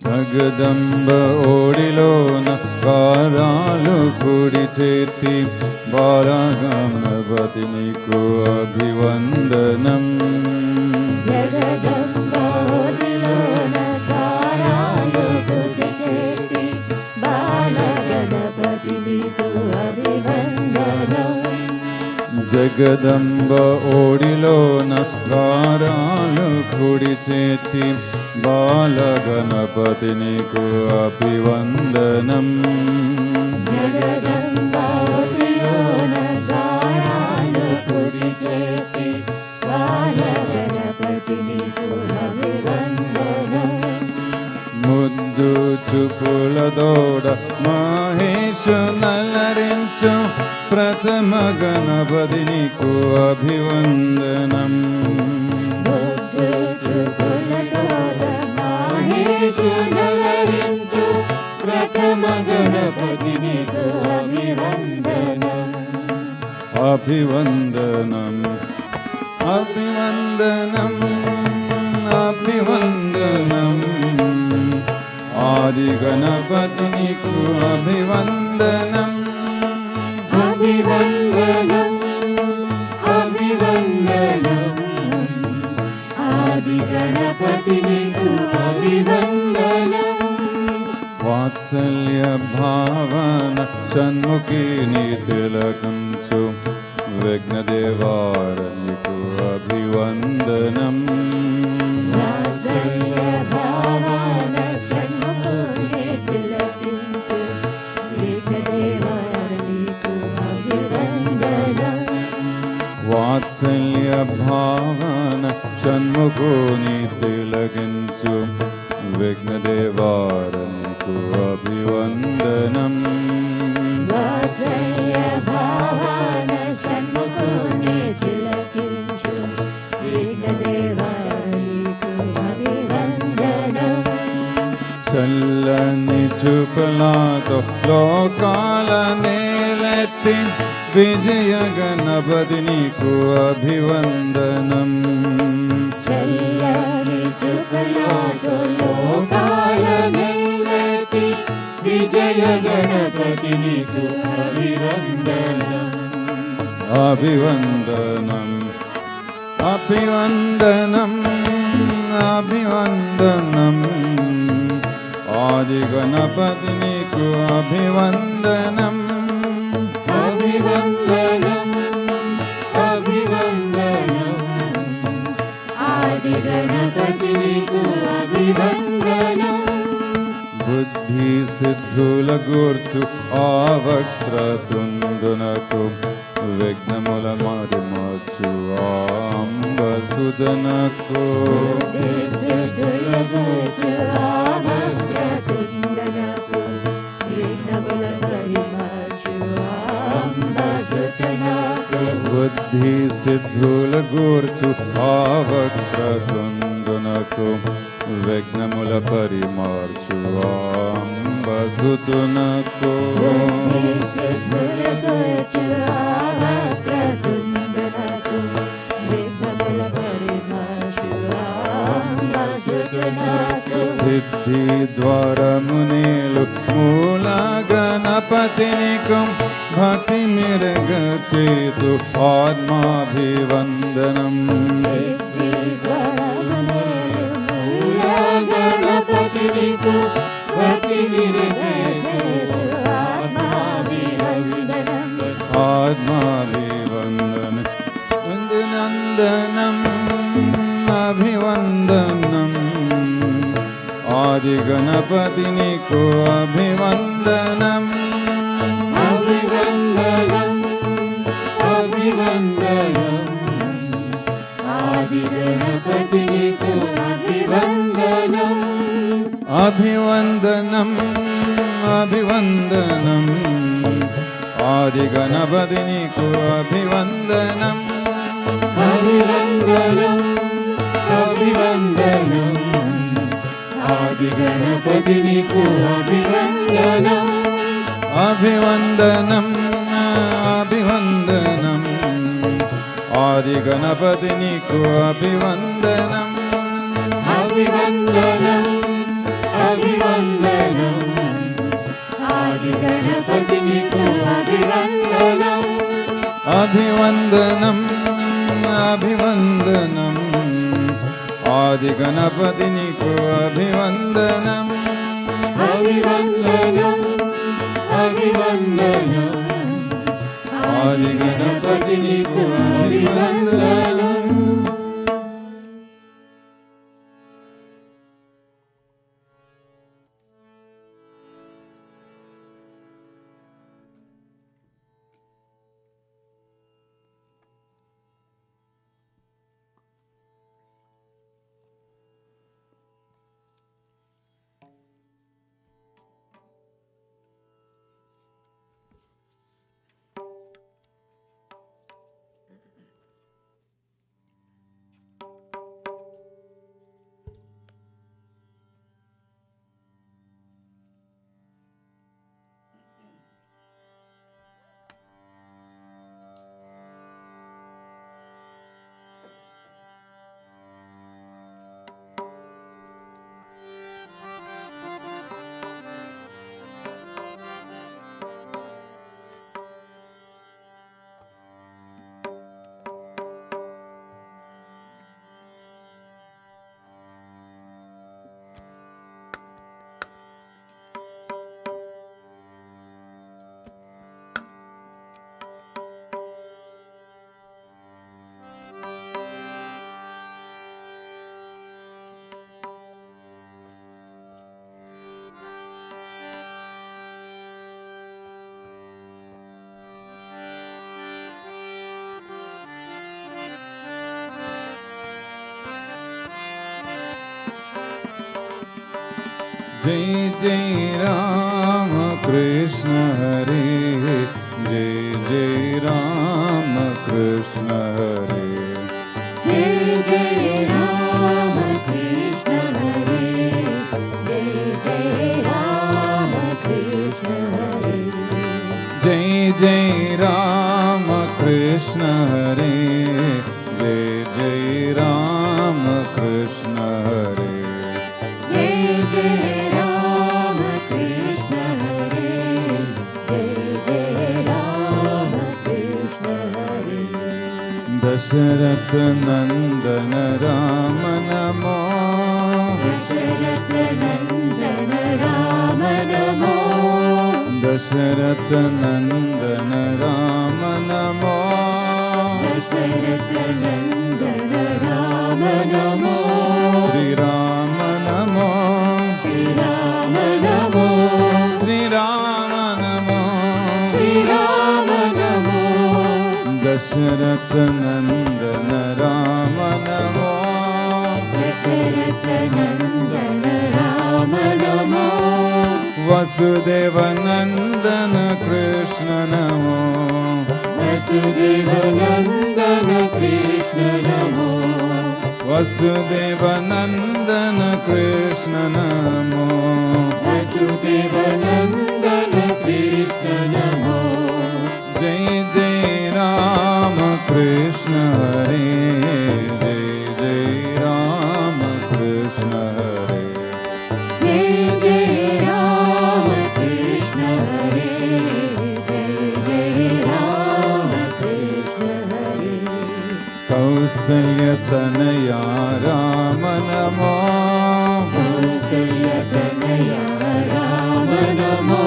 जगदम्ब ओडिलोन कारालु कुడి చేతి बालगणपतिनिको अभिवन्दनम् जगदम्ब ओडिलोन कारालु कुడి చేతి बालगणपतिनिको अभिवन्दनम् जगदम्ब ओडिलोन कारालु कुడి చేతి బాలగణపతి నీకు అభివందనం. జగదంబాటిలోన గారాలు కుడిచేటి బాలగణపతి నీకు అభివందనం. ముద్దు చూపులదోడ మహేశు నల్లరించు ప్రథమ గణపతి నీకు అభివందనం. ముద్దు చూపులతోడ మహేశు నల్లరించు ప్రథమ గణపతి నీకు అభివందనం. అభివందనం అభివందనం అభివందనం. ఆది గణపతి నీకు అభివందనం. అభివందనం అభివందనం. ఆది గణపతి నీకు అభివందనం. వాత్సల్య భావన షణ్ముఖిని తిలకంచు విఘ్నదేవార నీకు అభివందనం. వాత్సల్య భావన షణ్ముఖుని తిలకించు విఘ్నదేవార నీకు అభివందనం. వాత్సల్య భావన షణ్ముఖుని తిలకించు విఘ్నదేవార నీకు అభివందనం. వాత్సల్య భావన షణ్ముఖుని తిలకించు విఘ్నదేవార నీకు అభివందనం. చల్లని చూపులతో లోకాల నేలెత్తి విజయ గణపతి నీకు అభివందనం. చల్లని చూపులతో లోకాల నేలెత్తి విజయ గణపతి నీకు అభివందనం. అభివందనం అభివందనం అభివందనం. ఆది గణపతి నీకు అభివందనం. అభివందనం అభివందనం. ఆది గణపతి నీకు అభివందనం. బుద్ధి సిద్ధుల గూర్చు ఆ వక్రతుండునకు విఘ్నముల మారి మార్చు అంబసుదనకు. సిద్ధుల గూర్చు ఆ వక్రతుండునకు విఘ్నముల పరిమార్చు అంబసుదనకు. బుద్ధి సిద్ధుల గూర్చు ఆ వక్రతుండునకు విఘ్నముల పరిమార్చు అంబసుతునకు. సిద్ధుల గూర్చు ఆ వక్రతుండునకు విఘ్నముల పరిమార్చు అంబసుదనకు. సిద్ధి ద్వారమునేలు మూల గణపతి నీకు భక్తి మెరగ చేతు ఆత్మాభివందనం. సిద్ధి ద్వారమునేలు మూల గణపతి నీకు భక్తి నిరజేతు ఆత్మాభివందనం. ఆత్మాభివందన వందనందనం అభివందనం. ఆది గణపతి నీకు అభివందనం. అభివందనం అభివందనం. ఆది గణపతి నీకు అభివందనం. అభివందనం అభివందనం. ఆది గణపతి నీకు అభివందనం. అభివందనం అభివందనం. ఆది గణపతి నీకు అభివందనం. అభివందనం అభివందనం. ఆది గణపతి నీకు అభివందనం. అభివందనం అభివందనం. ఆది గణపతి నీకు అభివందనం. అభివందనం అభివందనం. ఆది గణపతి నీకు అభివందనం. అభివందనం అభివందనం. ఆది గణపతి నీకు అభివందనం. जय जय राम कृष्ण हरे, जय जय राम कृष्ण हरे, जय जय राम कृष्ण हरे, जय जय राम कृष्ण हरे, जय जय राम कृष्ण हरे, जय जय राम कृष्ण हरे, जय जय राम कृष्ण हरे, जय जय राम कृष्ण हरे। दशरथ नंदन राम नमो, दशरथ नंदन राम नमो, दशरथ नंदन राम नमो, दशरथ नंदन राम नमो, श्री राम नमो, श्री राम नमो, श्री राम नमो, श्री राम नमो, दशरथ नंदन राम नमो, दशरथ नंदन राम नमो, वसुदेव नंदन कृष्ण नमो, वसुदेव नंदन कृष्ण नमो, वसुदेव नंदन कृष्ण नमो, वसुदेव नंदन कृष्ण नमो, जय जय राम कृष्ण हरे, जय जय राम कृष्ण हरे, जय जय राम कृष्ण हरे, जय जय राम कृष्ण हरे, कौसल्य तनया राम नमो, कौसल्य तनया राम नमो,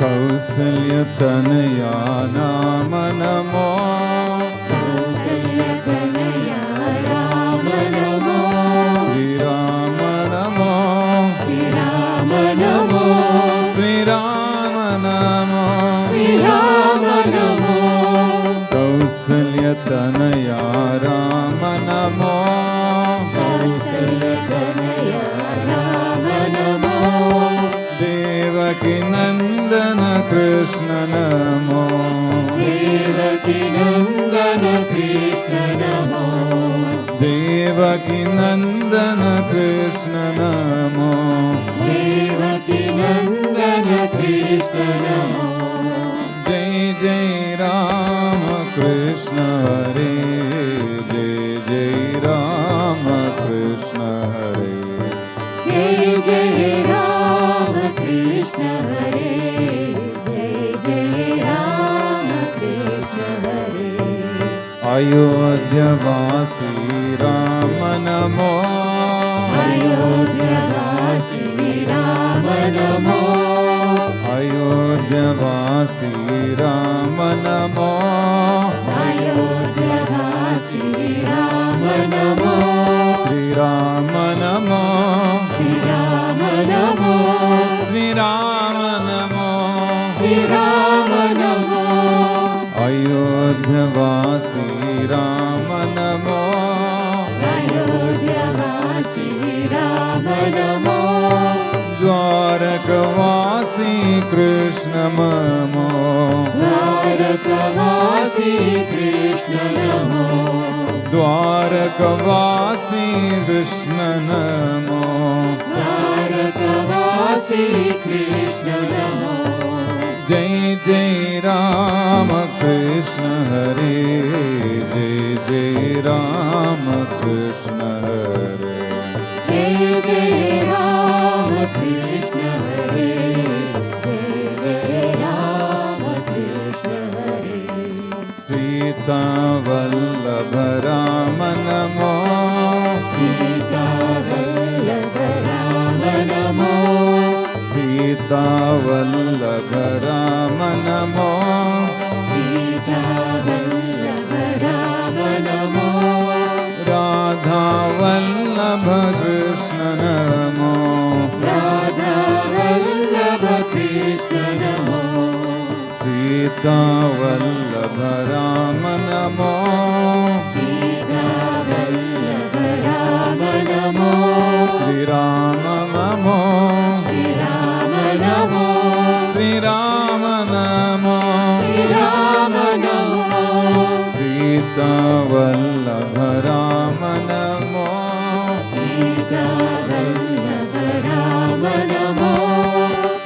कौसल्य तनया नाम नमो, कौसल्य तनया राम नमो, श्री राम नमो, श्री राम नमो, श्री राम नमो, श्री राम नमो, कौसल्य तनया राम नमो, कौसल्य तनया राम नमो, देवकी नंदन कृष्ण नमो, देवकी नंदन कृष्ण नमो, देवकी नंदन कृष्ण नमो, देवकी नंदन कृष्ण नमो, जय जय राम कृष्ण हरे, जय जय राम कृष्ण हरे, जय जय राम कृष्ण हरे, जय जय राम कृष्ण हरे, अयोध्यवासी राम नमो, अयोध्यवासी राम नमो, अयोध्यवासी राम नमो, अयोध्यवासी राम नमो, श्री राम नमो, श्री राम नमो, श्री राम नमो, श्री राम नमो, अयोध्यवासी राम नमो, अयोध्यवासी राम नमो, द्वारकवासी कृष्ण नमो, द्वारकवासी कृष्ण नमो, द्वारकवासी कृष्ण नमो, द्वारकवासी कृष्ण नमो, जय जय राम कृष्ण हरे, जय जय राम कृष्ण हरे, जय जय राम कृष्ण हरे, जय जय राम कृष्ण हरे, सीता वल्लभ राम नमो, सीता वल्लभ राम नमो, सीता वल्लभ राम नमो, सीता वल्लभ राम नमो, राधा वल्लभ कृष्ण नमो, राधा वल्लभ कृष्ण नमो, सीता वल्लभ राम नमो, सीता वल्लभ राम नमो, श्री राम नमो, Sri Rama Namo, Sri Rama Namo, Sita Vallabha Rama Namo, Sita Vallabha Rama Namo,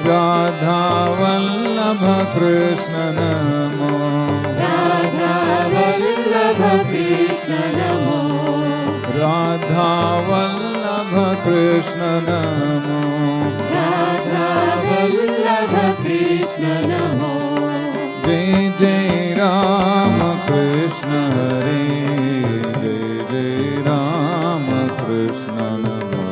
Radha Vallabha Krishna Namo, Radha Vallabha Krishna Namo, Radha Vallabha Krishna Namo, Radha Vallabha Krishna Namo, Jai Jai Rama Krishna Hare, Jai Jai Rama Krishna Namo,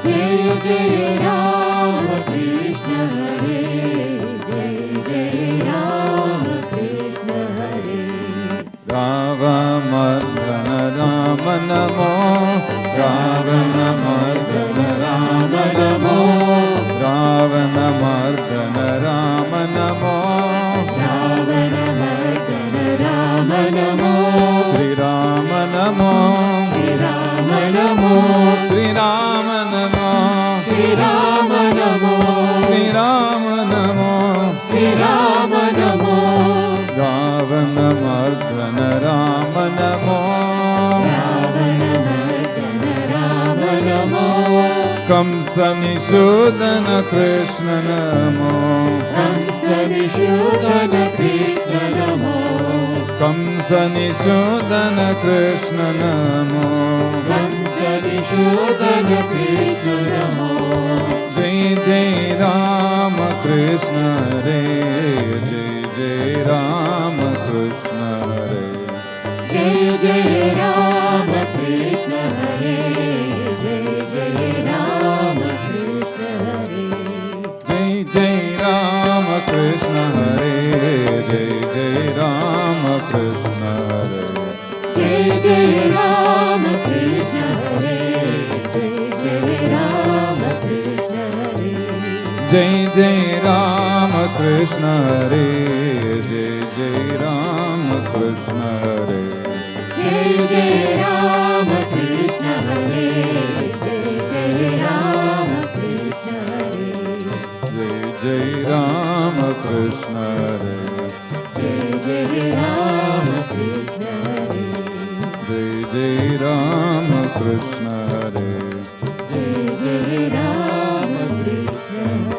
Jaya Jaya Rama Krishna Hare, Jaya Jaya Rama Krishna Hare, Rava Mardana Rama Namo, Ravana Mardana Rama Namo, Ravana Mardana Rama Namo, Ravana Mardana Rama Namo, Sri Rama Namo, Sri Rama Namo, Sri Rama Namo, Sri Rama Namo, Sri Rama Namo, Sri Rama Namo, Ravana Mardana Rama Namo, Ravana Mardana Rama Namo, Kamsa Nishodana Krishna Namo, Kamsa Nishodana Krishna Namo, Kamsa Nishodana Krishna Namo, Kamsa Nishodana Krishna Namo, Jai Jai Rama Krishna Hare, Jai Jai Rama Krishna Hare, Jaya Jaya Rama Krishna Hare, Jaya Jaya Rama Krishna Hare, Jai Jai Rama Krishna Hare, Jai Jai Rama Krishna Hare, Jaya Jaya Rama Krishna Hare, Jaya Jaya Rama Krishna Hare, Jai Jai Rama Krishna Hare, Jai Jai Rama Krishna Hare, Jaya Jaya Rama Krishna Hare, Jaya Jaya Rama Krishna Hare, Jai Jai Rama Krishna Hare, Jaya Jaya Rama Krishna Hare, Jai Jai Rama Krishna Hare. Jaya Jaya Rama Krishna Hare.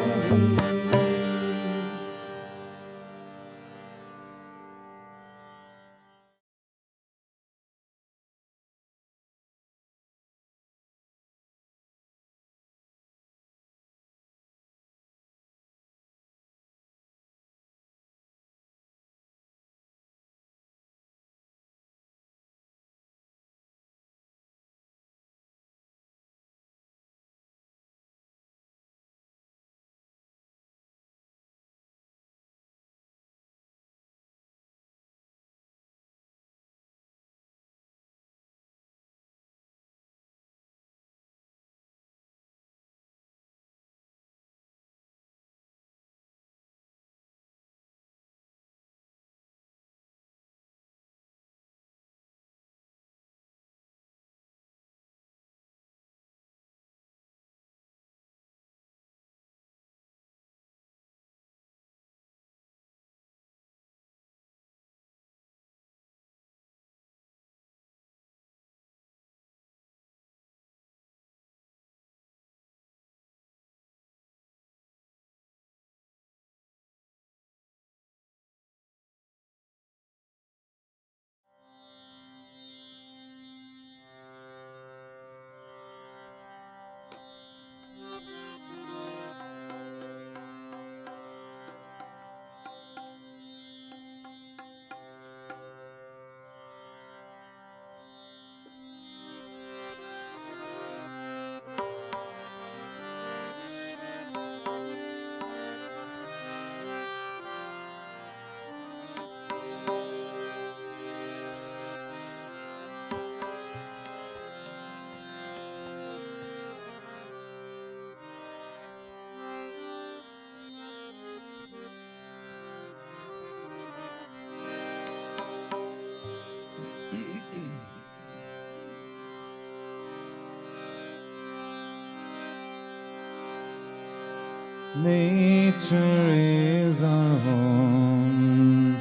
Nature is our home,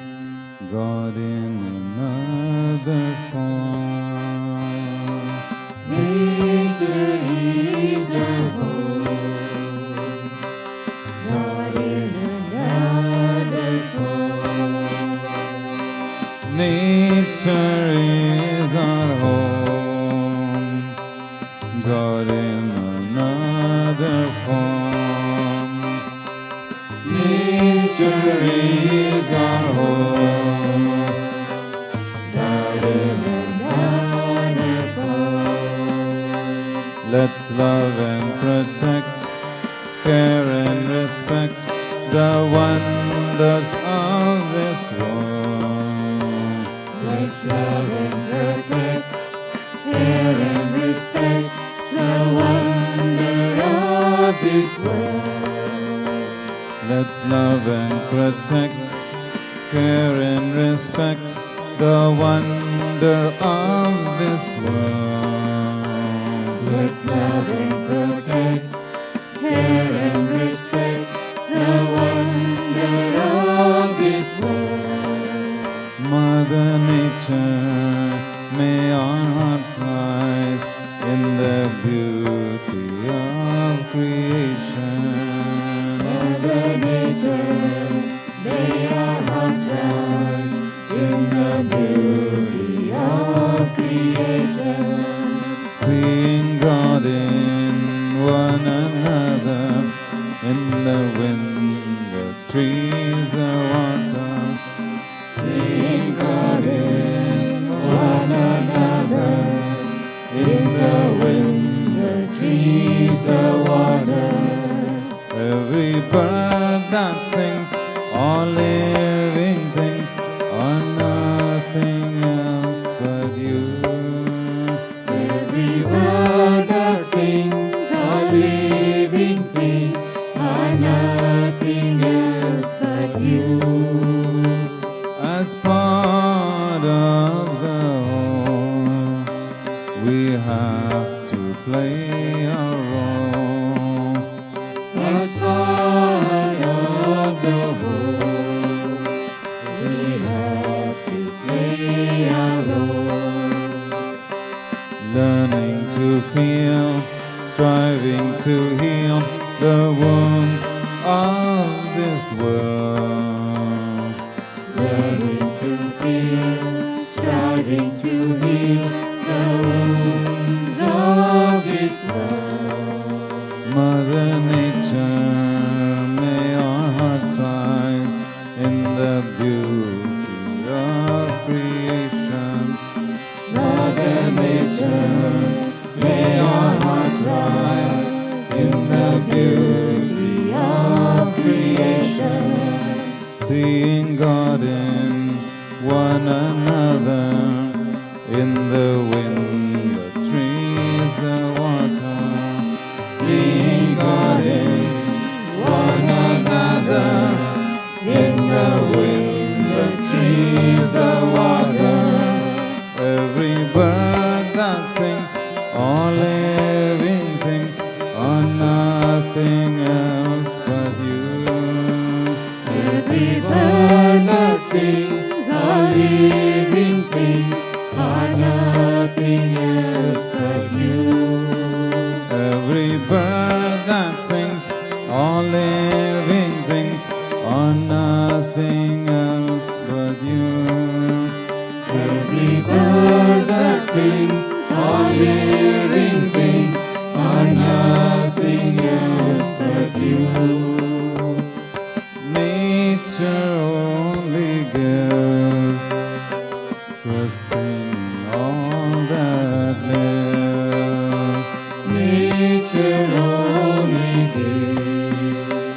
God in another form. Nature is our home, God in another form. Nature is our home, God in another form. Nature is our home, God in another form. let's love and protect, care and respect the wonders of this world. Let's love and protect, care and respect the wonder of this world. Let's love and protect, care and respect the wonder of this world. Let's love and protect, care and respect the wonder of this world. Mother Nature, may our hearts rise in the beauty of creation. Mother Nature, may our hearts rise in the beauty of creation. Seeing God in one another, in the wind, the trees, the water. Seeing God in one another, in the wind, the trees, the water. Every bird that sings, all living things are nothing else but you. Every bird that sings, all living things are nothing else but you. As part of the whole, we have to play a role. As part of the whole, we have to play our role. Learning to feel, striving to heal the wounds of this world. Learning to feel, striving to heal the wounds of this world. Mother Nature, may our hearts rise in the beauty of creation. Mother Nature, may our hearts rise in the beauty of creation. Seeing God in one another, in the wind, the trees, the water. Seeing God in one another, in the wind, the trees, the water. Every bird that sings, all living things are nothing else but you. Every bird that sings, all living things are nothing else but you. Every bird that sings, all living things are nothing else but you. Every bird that sings, all living things are nothing else but you. Nature only gives, sustaining all that lives. Nature only gives,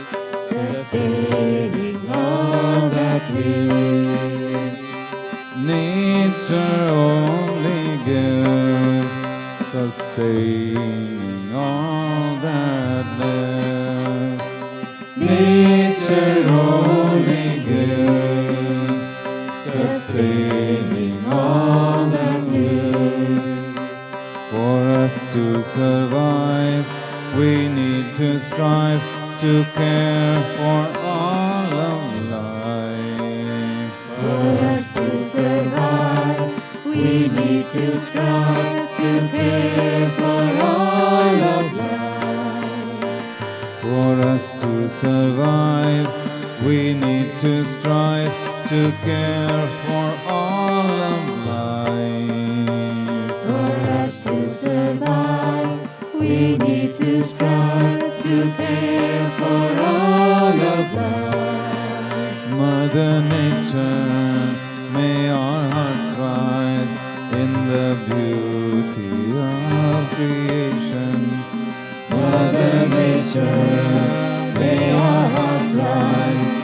sustaining all that lives. Nature only gives, sustaining all that lives. Nature only gives, strive to care for all of life. For us to survive, we need to strive to care for all of life. For us to survive, we need to strive to care for all of life. Mother Nature, may our hearts rise in the beauty of creation. Mother Nature, may our hearts rise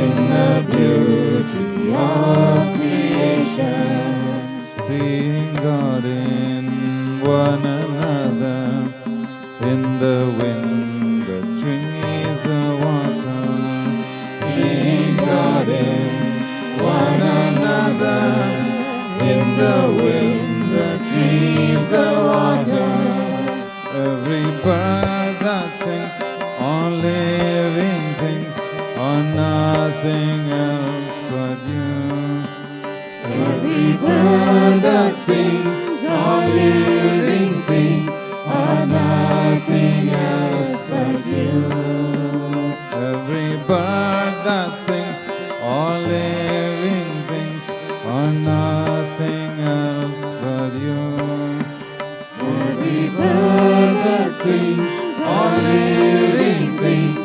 in the beauty of creation. Seeing God in one another, in the wind, the trees, the water. Seeing God in one another, in the wind, the trees, the water. Every bird that sings, all living things are nothing else but you. Every bird that sings, all living things are nothing else but you. Every bird that sings, all living things are nothing else but you. Every bird that sings, all living things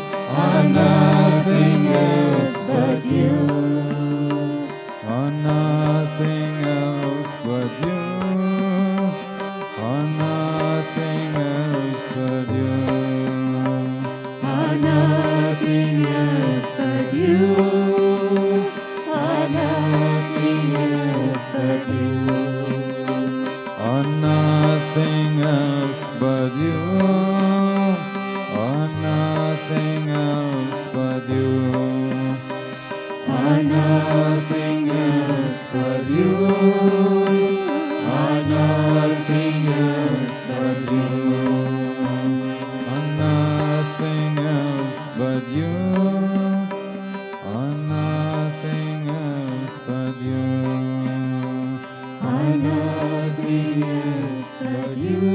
are nothing else but you. Are nothing else but you. Are nothing else but you. Are nothing else but you. Are nothing else but you. Are nothing else but you. Are nothing else but you. Are nothing else but you. Are nothing else but you. Are nothing else but you. Are nothing else but you. Are nothing else but you.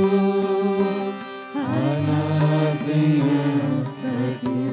Are nothing else but you.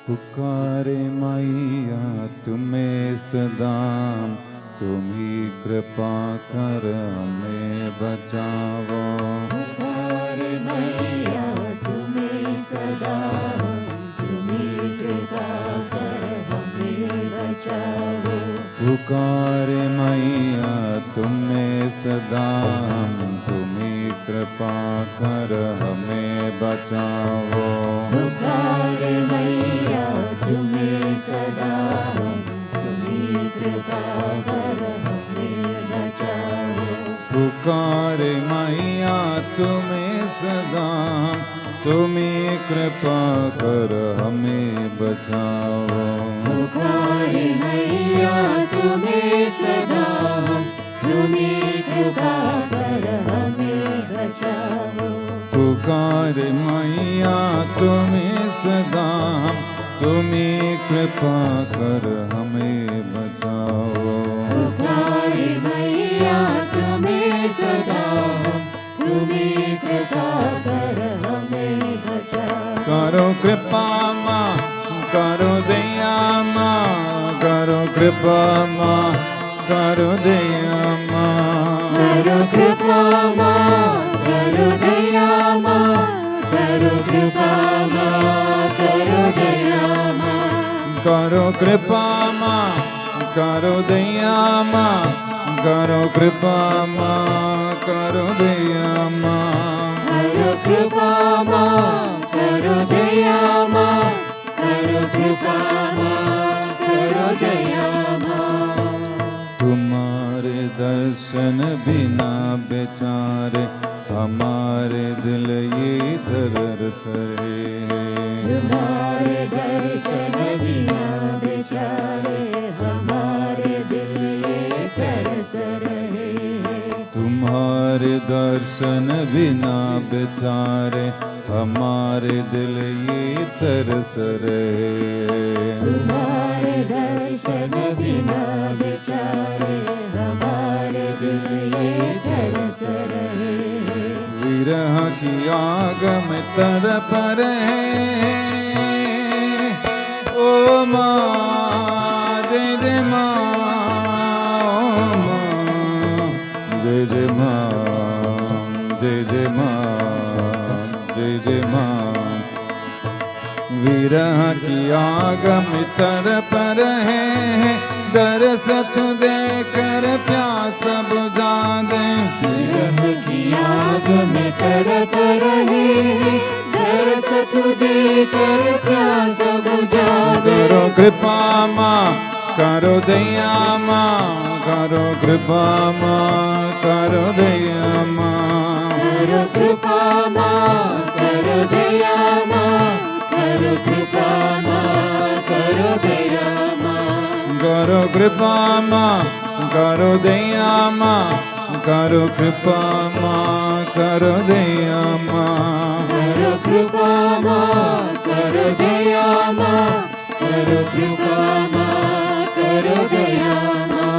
पुकारे मैया तुम्हें सदा, तुम ही कृपा कर हमें बचाओ। पुकारे मैया तुम्हें सदा, तुम ही कृपा कर हमें बचाओ। पुकारे मैया तुम्हें सदा, तुम ही कृपा कर हमें बचाओ। पुकारे मैया तुम्हें सदा, तुम ही कृपा कर हमें बचाओ। पुकारे मैया तुम्हें सदा, तुम ही कृपा कर हमें बचाओ। पुकारे मैया तुम्हें सदा हम, तुम्हें कृपा कर हमें बचाओ। पुकारे मैया तुम्हें सदा हम, तुम्हें कृपा कर हमें बचाओ। पुकारे मैया तुम्हें सदा हम, तुम्हें कृपा कर हमें बचाओ। करो कृपा माँ, करो दया माँ, करो कृपा माँ, करो दया माँ। करो कृपा माँ, करो दया माँ, करो कृपा माँ, करो दया माँ। करो कृपा माँ, करो दया माँ, करो कृपा माँ, करो दया माँ। करो कृपा माँ, करो दया माँ, करो कृपा माँ, करो दया माँ। तुम्हारे दर्शन बिना बेचारे हमारे दिल ये तरस रहे हैं। तुम्हारे दर्शन बिना बेचारे हमारे दिल ये तरस रहे हैं। तुम्हारे दर्शन बिना बेचारे हमारे दिल ये तरस रहे। तुम्हारे दर्शन बिना बेचारे हमारे दिल ये तरस रहे हैं। विरह की आग में तड़प रहे। ओ माँ जय जय माँ, ओ माँ जय जय माँ, जय जय माँ, जय जय माँ। विरह की आग में तड़प रहे हैं, दरस तू देकर प्यास बुझा दे। विरह की आग में तड़प रहे हैं, दरस तू देकर प्यास बुझा दे। करो कृपा माँ, करो दया माँ, करो कृपा माँ, करो दया माँ। करो कृपा माँ, करो दया माँ, करो कृपा माँ, करो दया माँ। करो कृपा माँ, करो दया माँ, करो कृपा माँ, करो दया माँ। करो कृपा माँ, करो दया माँ, करो कृपा माँ, करो दया माँ।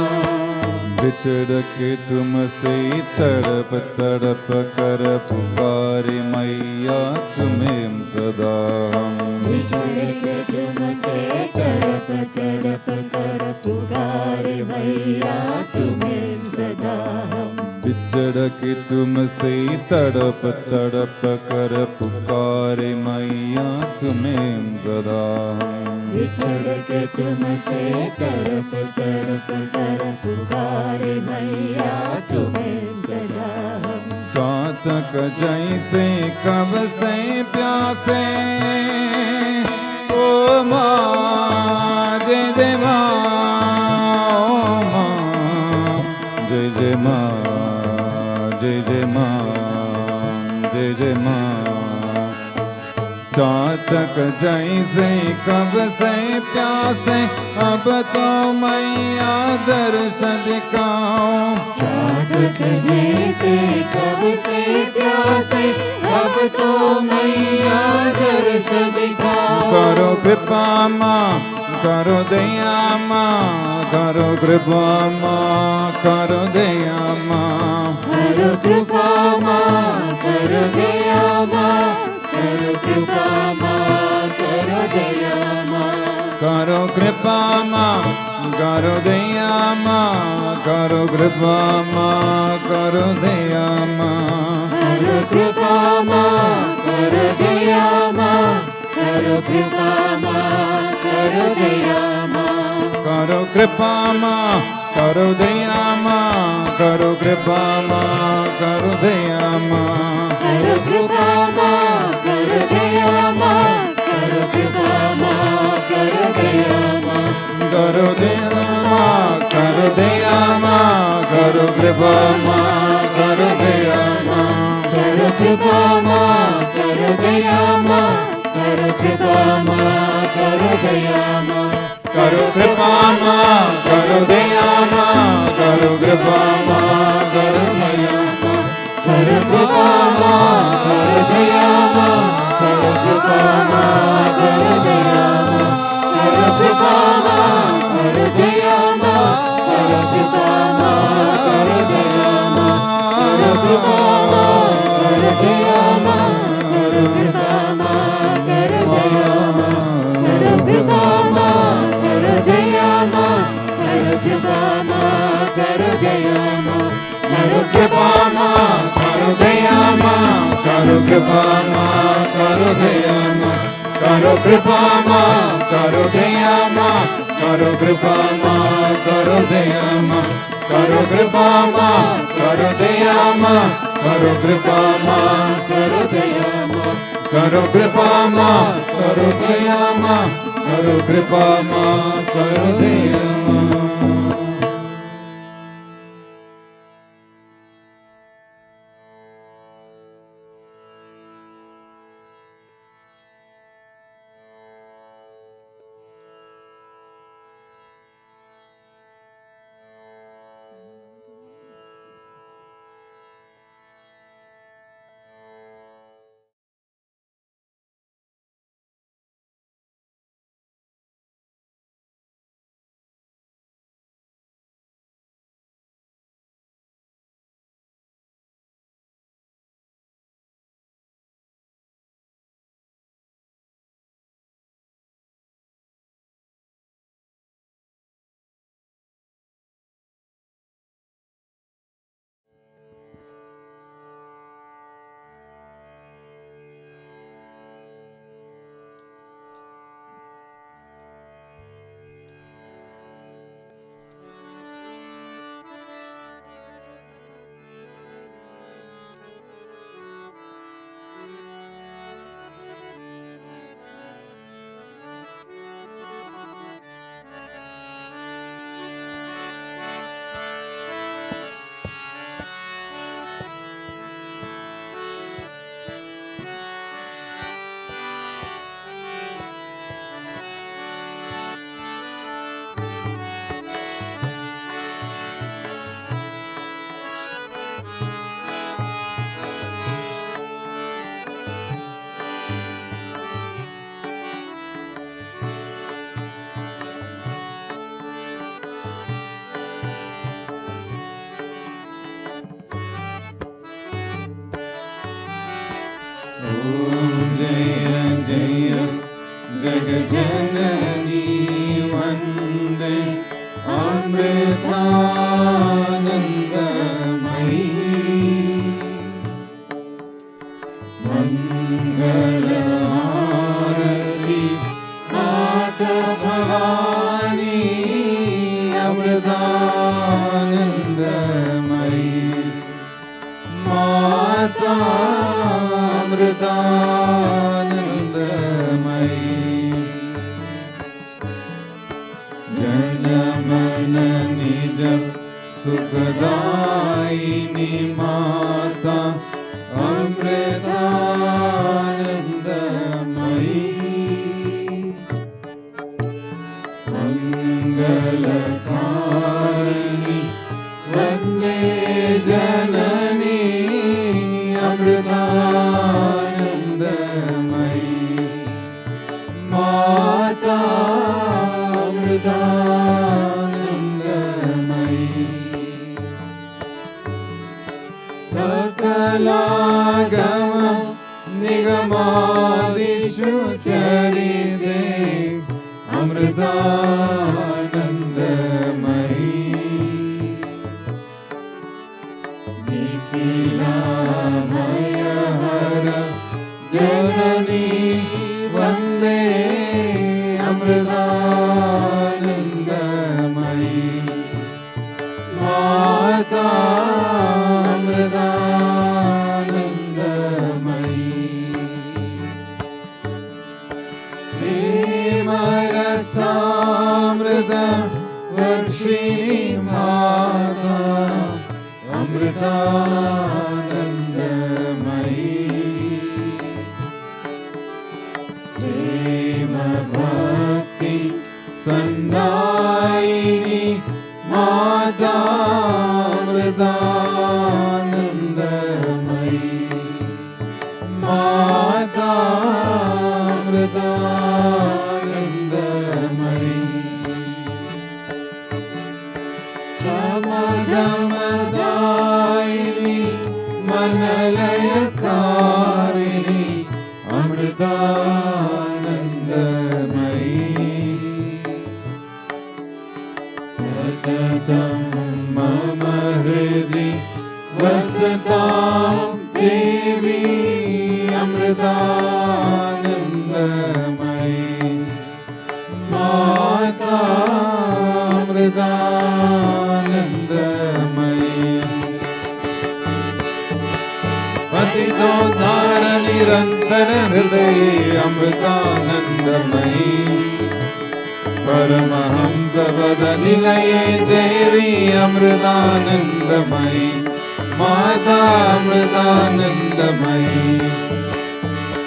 बिछड़ के तुमसे तड़प तड़प कर पुकारे मैया तुम्हें सदा हम। बिछड़ के तुमसे तड़प तड़प कर पुकारे मैया तुम्हें सदा हम। बिछड़ के तुमसे तड़प तड़प कर पुकारे मैया तुम्हें सदा हम। बिछड़ के तुमसे तड़प तड़प कर पुकारे मैया तुम्हें सदा हम। चातक जैसे कब से प्यासे, ओ माँ जय जय माँ, ओ माँ जय जय माँ, जय जय माँ, जय जय माँ। चातक जैसे कब से प्यासे, अब तो मैया दर्श दिखाओ। चातक जैसे कब से प्यासे, अब तो मैया दर्श दिखाओ। करो कृपा माँ, करो दया माँ, करो कृपा माँ, करो दया माँ। करो कृपा माँ, करो दया माँ, करो कृपा माँ, करो दया माँ। करो कृपा माँ, करो दया माँ, करो कृपा माँ, करो दया माँ। करो कृपा माँ, करो दया माँ, करो कृपा माँ, करो दया माँ। करो कृपा माँ, करो दया माँ, करो कृपा माँ, करो दया माँ। करो कृपा माँ, करो दया माँ, करो कृपा माँ, करो दया माँ। करो दया माँ, करो दया माँ, करो कृपा माँ, करो दया माँ। करो कृपा माँ, करो दया माँ, करो कृपा माँ, करो दया माँ। करो कृपा माँ, करो दया माँ, करो कृपा माँ, करो दया माँ, करो कृपा माँ, करो दया माँ, करो कृपा माँ, करो दया माँ, करो कृपा माँ, करो दया माँ, करो कृपा माँ, करो दया माँ, करो कृपा माँ, करो दया माँ, करो कृपा माँ, करो दया माँ, करो कृपा माँ, करो दया माँ, करो कृपा माँ, करो दया माँ, करो कृपा माँ, करो दया माँ, करो कृपा माँ, करो दया माँ, करो कृपा माँ, करो दया माँ, करो कृपा माँ, करो दया माँ, करो कृपा माँ, करो दया माँ, करो कृपा माँ, करो दया माँ, करो कृपा माँ, करो दया माँ, करो कृपा माँ, करो दया माँ। जगजननी वन्दे अमृतानन्दमयी मङ्गलहारति माता भवानी अमृतानन्दमयी माता अमृतानन्दमयी जनमन निज सुखदायिनी माता अमृतानन्दमयी मंगलकारिणी वन्दे जननी अमृतानन्दमयी माता अमृतानन्दमयी सकलागम निगमादिषु चरिते अमृतानन्दमयी निखिलामयहर जननी वन्दे अमृतानन्दमयी माता अमृतानन्दमयी प्रेमरसामृत वर्षिणी माता अमृतानन्दमयी प्रेम भक्ति सन्द Amartamritanandamayi, Matamritanandamayi, Samadhamadaini, Manalayakarini, Amritanandamayi, Satatam mama hridi vasatam devi, Amritanandamayi, Mata Amritanandamayi, Patitodhara nirantara hridaye, Amritanandamayi, Paramahamsa Vadanilaye Devi, Amritanandamayi, Mata Amritanandamayi,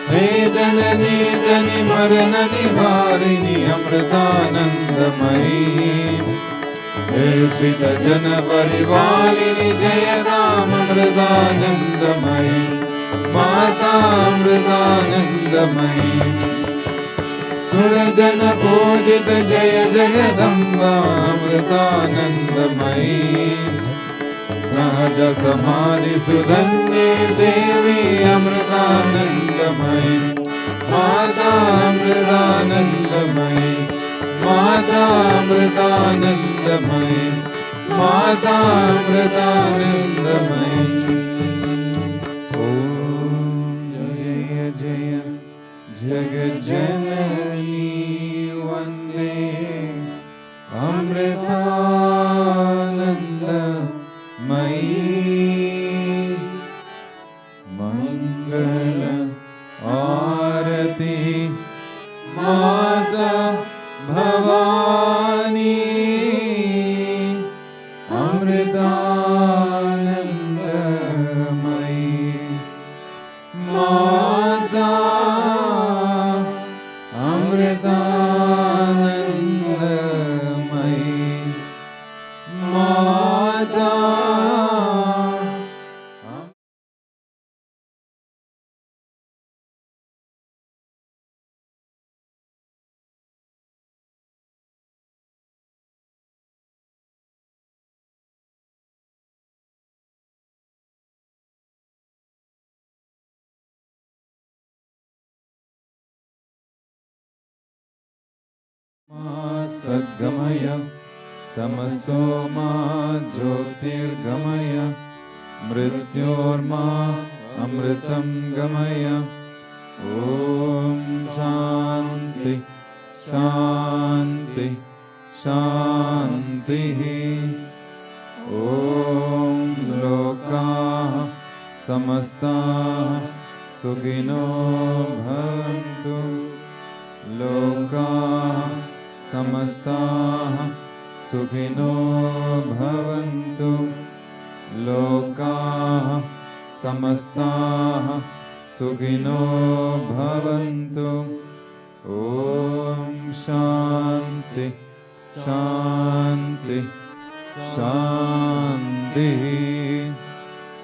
Vedanani Jani Maranani Varini, Amritanandamayi, Srita Jana Parivalini Jayadam, Amritanandamayi, Mata Amritanandamayi, Surajana Pujita Jaya Jagadamba, Amritanandamayi, Sahaja Samadhi Sudhanye Devi, Amritanandamayi, Mata Amritanandamayi, Mata Amritanandamayi, Mata Amritanandamayi. Om Jaya Jaya Jagat Janani Vande Amritanandamayi, Mangala Arati Mata Bhavani, Amritanandamayi, Mata Amritanandamayi, Mata Sadgamaya Tamasoma Jyotirgamaya Mrityorma Amritam Gamaya. Om Shanti Shanti Shanti. Om Lokaha Samastaha Sukhino Bhavantu. Lokaha Samastaha Sukhino Bhavantu. Lokaha Samastaha Sukhino Bhavantu. Om Shanti Shanti Shanti.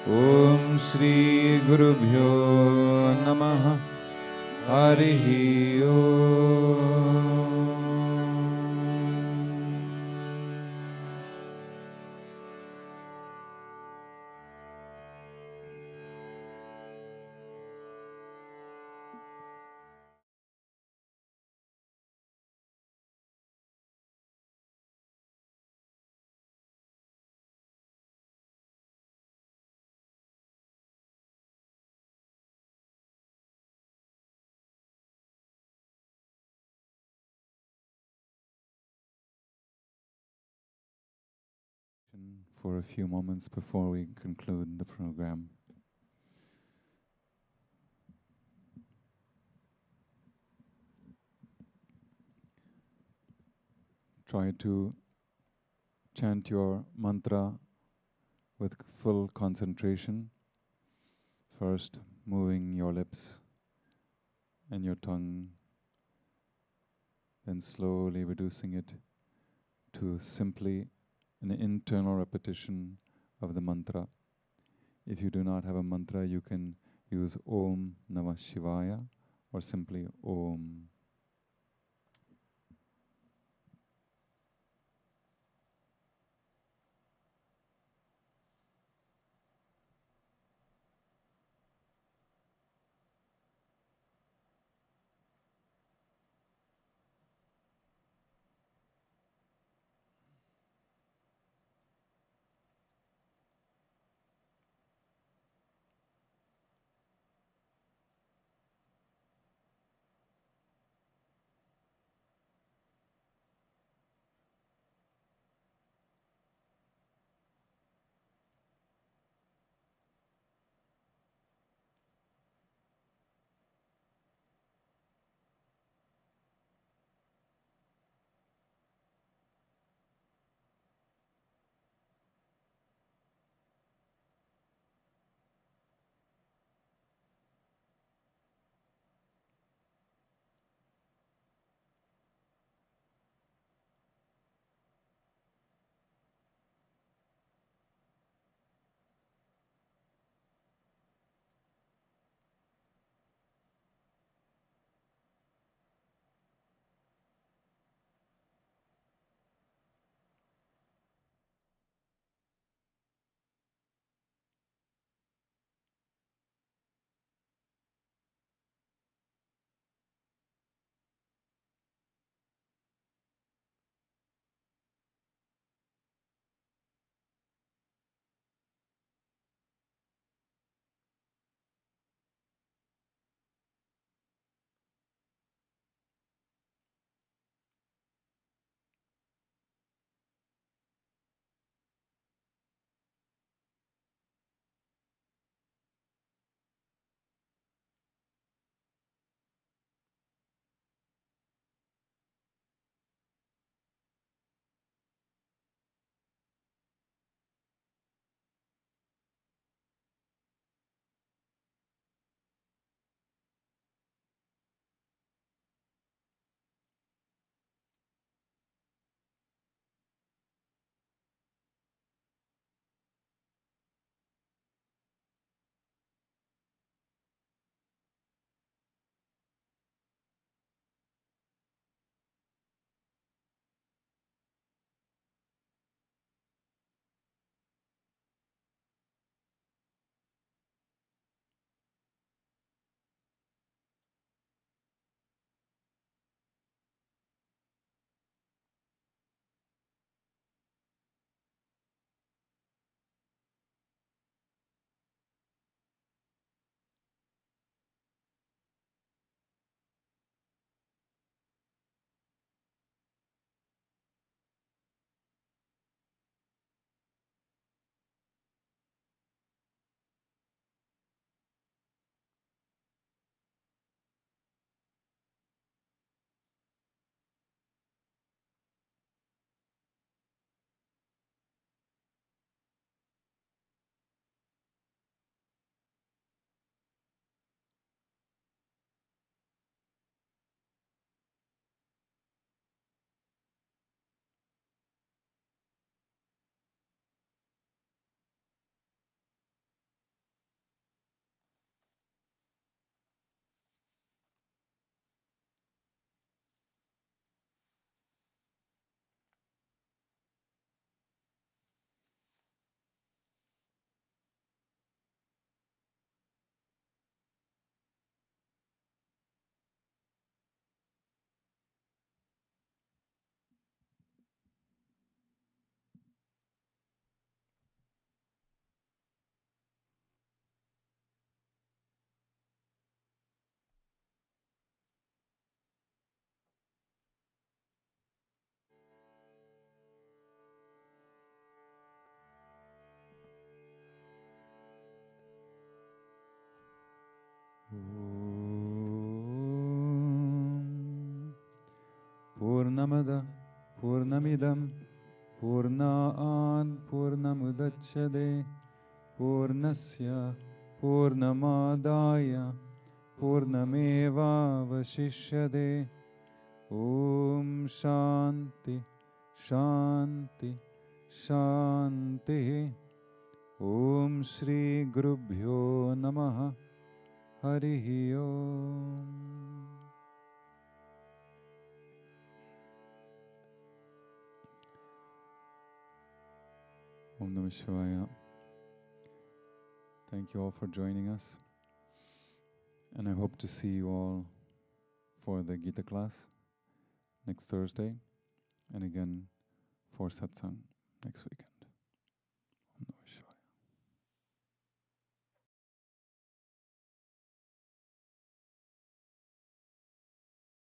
Om Shri Gurubhyo Namaha. Harihi Om. For a few moments before we conclude the program. Try to chant your mantra with full concentration, first moving your lips and your tongue, then slowly reducing it to simply an internal repetition of the mantra. If you do not have a mantra, you can use Om Namah Shivaya or simply Om. Om Purnamada Purnamidam Purnaan Purnamudachyade Purnasya Purnamadaya Purnameva Vashishyade Om Shanti Shanti Shanti. Om Shri Gurubhyo Namaha. Harihi Om. Om Namah Shivaya. Thank you all for joining us. And I hope to see you all for the Gita class next Thursday. And again for Satsang next weekend.